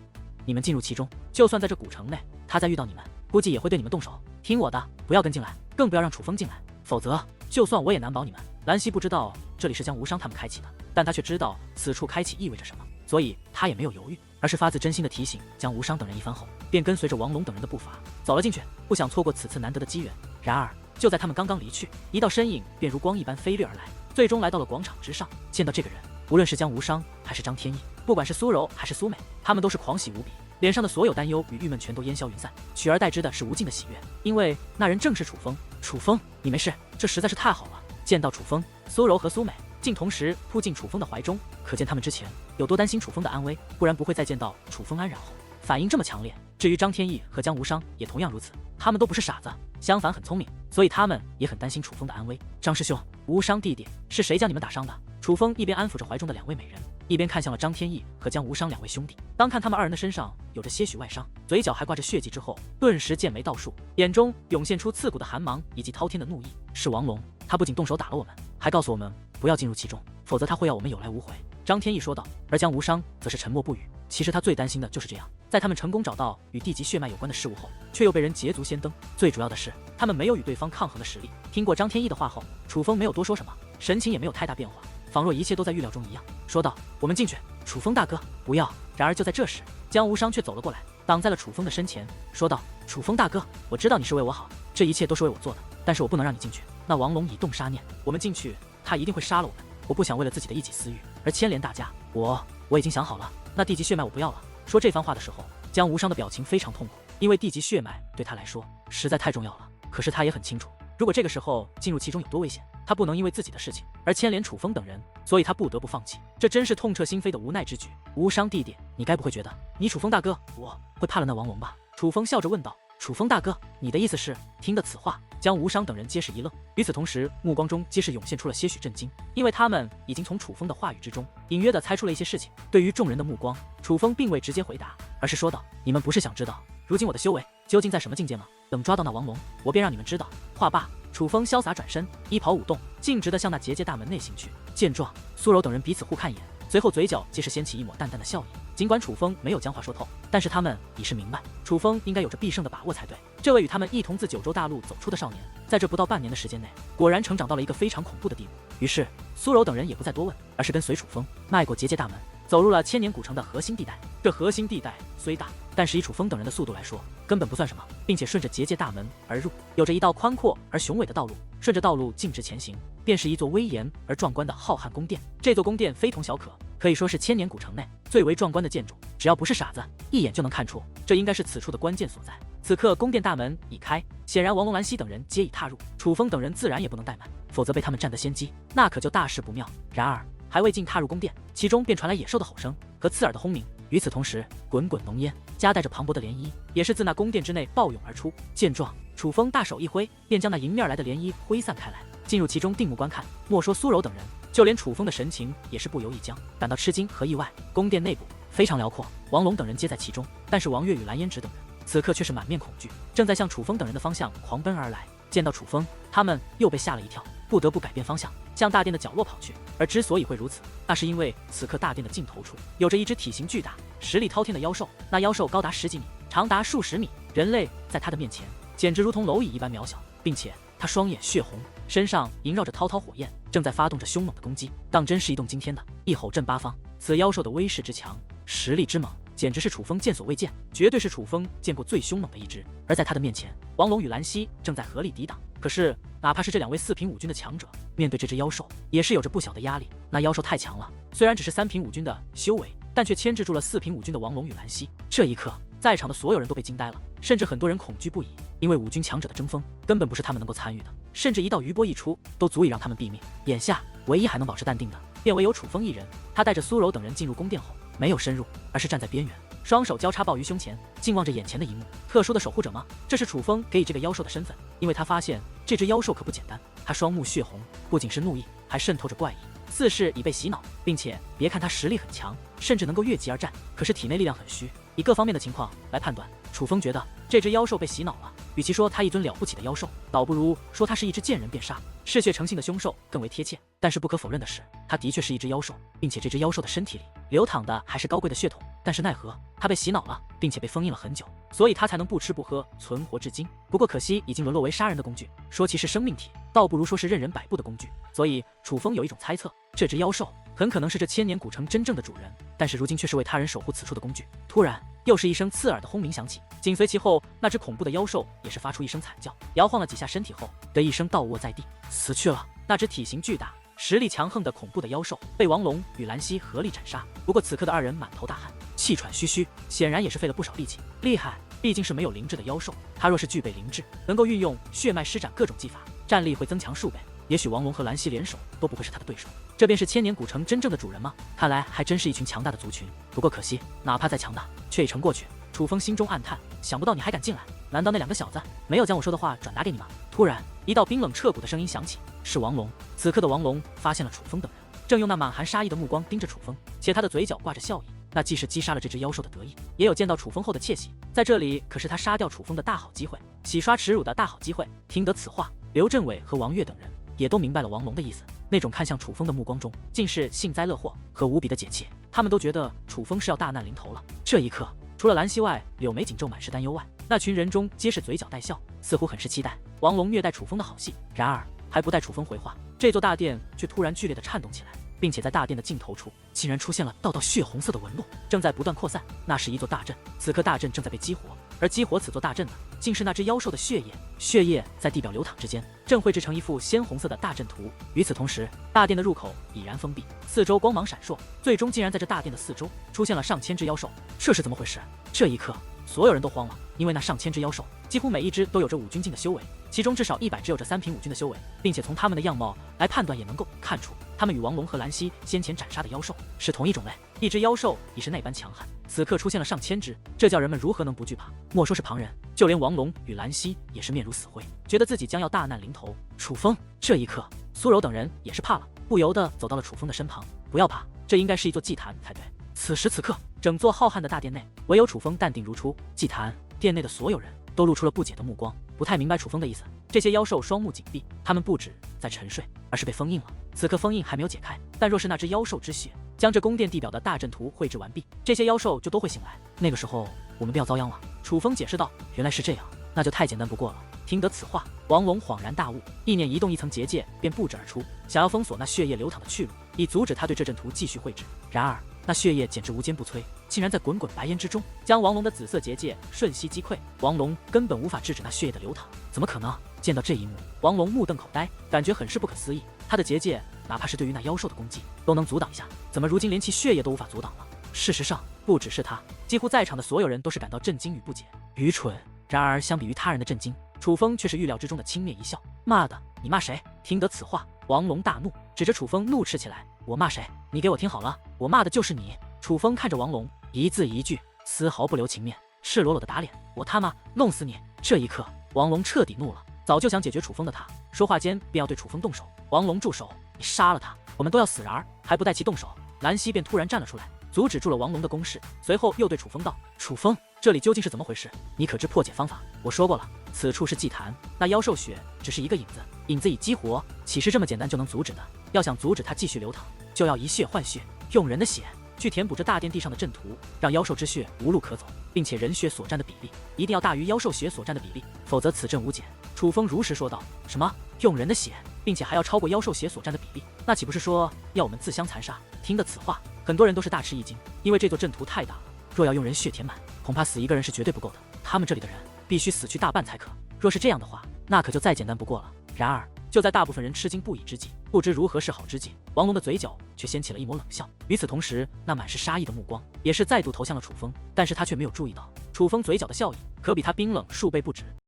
你们进入其中，就算在这古城内，他再遇到你们，估计也会对你们动手。听我的，不要跟进来，更不要让楚风进来，否则就算我也难保你们。兰溪不知道这里是江无伤他们开启的，但他却知道此处开启意味着什么，所以他也没有犹豫，而是发自真心的提醒江无伤等人一番后，便跟随着王龙等人的步伐走了进去，不想错过此次难得的机缘。然而就在他们刚刚离去，一道身影便如光一般飞掠而来，最终来到了广场之上。见到这个人，无论是江无伤还是张天翼，不管是苏柔还是苏美，他们都是狂喜无比，脸上的所有担忧与郁闷全都烟消云散，取而代之的是无尽的喜悦，因为那人正是楚风。楚风，你没事，这实在是太好了。见到楚风，苏柔和苏美竟同时扑进楚风的怀中，可见他们之前有多担心楚风的安危，不然不会再见到楚风安然后反应这么强烈。至于张天翼和江无伤也同样如此，他们都不是傻子，相反很聪明，所以他们也很担心楚风的安危。张师兄，无伤弟弟，是谁将你们打伤的？楚风一边安抚着怀中的2位美人，一边看向了张天翼和江无伤2位兄弟。当看他们2人的身上有着些许外伤，嘴角还挂着血迹之后，顿时剑眉倒竖，眼中涌现出刺骨的寒芒以及滔天的怒意。是王龙，他不仅动手打了我们，还告诉我们不要进入其中，否则他会要我们有来无回。张天翼说道。而江无伤则是沉默不语。其实他最担心的就是这样，在他们成功找到与地级血脉有关的事物后，却又被人捷足先登。最主要的是，他们没有与对方抗衡的实力。听过张天翼的话后，楚风没有多说什么，神情也没有太大变化，仿若一切都在预料中一样，说道：“我们进去。”楚风大哥，不要！然而就在这时，江无伤却走了过来，挡在了楚风的身前，说道：“楚风大哥，我知道你是为我好，这一切都是为我做的，但是我不能让你进去。那王龙已动杀念，我们进去，他一定会杀了我们。我不想为了自己的一己私欲而牵连大家。我已经想好了，那地级血脉我不要了。”说这番话的时候，江无伤的表情非常痛苦，因为地级血脉对他来说实在太重要了。可是他也很清楚，如果这个时候进入其中有多危险，他不能因为自己的事情而牵连楚风等人，所以他不得不放弃。这真是痛彻心扉的无奈之举。无伤弟弟，你该不会觉得你楚风大哥我会怕了那王龙吧？楚风笑着问道。楚风大哥，你的意思是？听得此话，江无伤等人皆是一愣，与此同时，目光中皆是涌现出了些许震惊，因为他们已经从楚风的话语之中隐约地猜出了一些事情。对于众人的目光，楚风并未直接回答，而是说道：“你们不是想知道如今我的修为究竟在什么境界吗？等抓到那王龙，我便让你们知道。”话罢，楚风潇洒转身，衣袍舞动，径直地向那结界大门内行去。见状，苏柔等人彼此互看一眼，随后嘴角皆是掀起一抹淡淡的笑意。尽管楚风没有将话说透，但是他们已是明白，楚风应该有着必胜的把握才对。这位与他们一同自九州大陆走出的少年，在这不到半年的时间内，果然成长到了一个非常恐怖的地步。于是，苏柔等人也不再多问，而是跟随楚风迈过结界大门，走入了千年古城的核心地带。这核心地带虽大，但是以楚风等人的速度来说，根本不算什么，并且顺着结界大门而入，有着一道宽阔而雄伟的道路。顺着道路径直前行，便是一座威严而壮观的浩瀚宫殿。这座宫殿非同小可，可以说是千年古城内最为壮观的建筑。只要不是傻子，一眼就能看出，这应该是此处的关键所在。此刻宫殿大门已开，显然王龙、兰溪等人皆已踏入，楚风等人自然也不能怠慢，否则被他们占得先机，那可就大事不妙。然而还未尽踏入宫殿，其中便传来野兽的吼声和刺耳的轰鸣。与此同时，滚滚浓烟夹带着磅礴的涟漪，也是自那宫殿之内暴涌而出。见状，楚风大手一挥，便将那迎面来的涟漪挥散开来，进入其中定目观看。莫说苏柔等人，就连楚风的神情也是不由一僵，感到吃惊和意外。宫殿内部非常辽阔，王龙等人皆在其中，但是王月与蓝嫣芷等人此刻却是满面恐惧，正在向楚风等人的方向狂奔而来。见到楚风，他们又被吓了一跳，不得不改变方向，向大殿的角落跑去。而之所以会如此，那是因为此刻大殿的尽头处有着一只体型巨大、实力滔天的妖兽。那妖兽高达10几米，长达数十米，人类在它的面前简直如同蝼蚁一般渺小，并且它双眼血红，身上萦绕着滔滔火焰，正在发动着凶猛的攻击，当真是一动惊天的，一吼震八方。此妖兽的威势之强，实力之猛，简直是楚风见所未见，绝对是楚风见过最凶猛的一只。而在他的面前，王龙与兰溪正在合力抵挡。可是哪怕是这2位4品5军的强者，面对这只妖兽也是有着不小的压力。那妖兽太强了，虽然只是3品5军的修为，但却牵制住了4品5军的王龙与兰溪。这一刻，在场的所有人都被惊呆了，甚至很多人恐惧不已，因为5军强者的争锋根本不是他们能够参与的，甚至一道余波一出，都足以让他们毙命。眼下唯一还能保持淡定的，便唯有楚风一人。他带着苏柔等人进入宫殿后，没有深入，而是站在边缘，双手交叉抱于胸前，静望着眼前的一幕。特殊的守护者吗？这是楚风给予这个妖兽的身份，因为他发现这只妖兽可不简单。他双目血红，不仅是怒意，还渗透着怪异，似是已被洗脑，并且别看他实力很强，甚至能够越级而战，可是体内力量很虚。以各方面的情况来判断，楚风觉得这只妖兽被洗脑了。与其说他一尊了不起的妖兽，倒不如说他是一只见人便杀、嗜血成性的凶兽更为贴切。但是不可否认的是，他的确是一只妖兽，并且这只妖兽的身体里流淌的还是高贵的血统。但是奈何他被洗脑了，并且被封印了很久，所以他才能不吃不喝存活至今。不过可惜已经沦落为杀人的工具，说其是生命体，倒不如说是任人摆布的工具。所以楚风有一种猜测，这只妖兽很可能是这千年古城真正的主人，但是如今却是为他人守护此处的工具。突然又是一声刺耳的轰鸣响起，紧随其后，那只恐怖的妖兽也是发出一声惨叫，摇晃了几下身体后的一声倒卧在地，死去了。那只体型巨大、实力强横的恐怖的妖兽被王龙与兰溪合力斩杀。不过此刻的2人满头大汗，气喘吁吁，显然也是费了不少力气。厉害，毕竟是没有灵智的妖兽，他若是具备灵智，能够运用血脉施展各种技法，战力会增强数倍。也许王龙和兰溪联手都不会是他的对手。这便是千年古城真正的主人吗？看来还真是一群强大的族群。不过可惜，哪怕再强大，却已成过去。楚风心中暗叹，想不到你还敢进来，难道那2个小子没有将我说的话转达给你吗？突然，一道冰冷彻骨的声音响起，是王龙。此刻的王龙发现了楚风等人，正用那满含杀意的目光盯着楚风，且他的嘴角挂着笑意，那既是击杀了这只妖兽的得意，也有见到楚风后的窃喜。在这里可是他杀掉楚风的大好机会，洗刷耻辱的大好机会。听得此话，刘镇伟和王悦等人也都明白了王龙的意思，那种看向楚风的目光中，尽是幸灾乐祸和无比的解气。他们都觉得楚风是要大难临头了。这一刻，除了兰溪外，柳眉紧皱，满是担忧外，那群人中皆是嘴角带笑，似乎很是期待王龙虐待楚风的好戏。然而还不待楚风回话，这座大殿却突然剧烈的颤动起来，并且在大殿的尽头处竟然出现了道道血红色的纹路，正在不断扩散。那是一座大阵，此刻大阵正在被激活，而激活此座大阵的竟是那只妖兽的血液。血液在地表流淌之间，正绘制成一幅鲜红色的大阵图。与此同时，大殿的入口已然封闭，四周光芒闪烁，最终竟然在这大殿的四周出现了上千只妖兽。这是怎么回事？这一刻，所有人都慌了，因为那上千只妖兽几乎每一只都有着5军境的修为，其中至少100只有着3品5军的修为，并且从他们的样貌来判断，也能够看出他们与王龙和兰溪先前斩杀的妖兽是同一种类。一只妖兽已是那般强悍，此刻出现了上千只，这叫人们如何能不惧怕？莫说是旁人，就连王龙与兰溪也是面如死灰，觉得自己将要大难临头。楚风，这一刻，苏柔等人也是怕了，不由得走到了楚风的身旁。不要怕，这应该是一座祭坛才对。此时此刻，整座浩瀚的大殿内，唯有楚风淡定如初。祭坛殿内的所有人都露出了不解的目光，不太明白楚风的意思。这些妖兽双目紧闭，他们不止在沉睡，而是被封印了。此刻封印还没有解开，但若是那只妖兽之血将这宫殿地表的大阵图绘制完毕，这些妖兽就都会醒来，那个时候我们便要遭殃了。楚风解释道：“原来是这样，那就太简单不过了。”听得此话，王龙恍然大悟，意念移动，一层结界便布置而出，想要封锁那血液流淌的去路，以阻止他对这阵图继续绘制。然而那血液简直无坚不摧，竟然在滚滚白烟之中将王龙的紫色结界瞬息击溃。王龙根本无法制止那血液的流淌，怎么可能？见到这一幕，王龙目瞪口呆，感觉很是不可思议。他的结界哪怕是对于那妖兽的攻击都能阻挡一下，怎么如今连其血液都无法阻挡了？事实上，不只是他，几乎在场的所有人都是感到震惊与不解。愚蠢！然而相比于他人的震惊，楚风却是预料之中的轻蔑一笑。妈的，你骂谁？听得此话，王龙大怒，指着楚风怒斥起来：“我骂谁？你给我听好了，我骂的就是你！”楚风看着王龙，一字一句，丝毫不留情面，赤裸裸的打脸：“我他妈弄死你！”这一刻，王龙彻底怒了，早就想解决楚风的他，说话间便要对楚风动手。王龙住手！你杀了他，我们都要死人儿！还不待其动手，兰溪便突然站了出来，阻止住了王龙的攻势，随后又对楚风道：“楚风，这里究竟是怎么回事？你可知破解方法？”我说过了，此处是祭坛，那妖兽血只是一个影子，影子已激活，岂是这么简单就能阻止的？要想阻止它继续流淌，就要以血换血，用人的血去填补这大殿地上的阵图，让妖兽之血无路可走，并且人血所占的比例一定要大于妖兽血所占的比例，否则此阵无解。楚风如实说道：“什么？用人的血，并且还要超过妖兽血所占的比例？那岂不是说要我们自相残杀？”听得此话，很多人都是大吃一惊，因为这座阵图太大了，若要用人血填满，恐怕死一个人是绝对不够的。他们这里的人必须死去大半才可。若是这样的话，那可就再简单不过了。然而，就在大部分人吃惊不已之际，不知如何是好之际，王龙的嘴角却掀起了一抹冷笑。与此同时，那满是杀意的目光也是再度投向了楚风，但是他却没有注意到，楚风嘴角的笑意可比他冰冷数倍不止。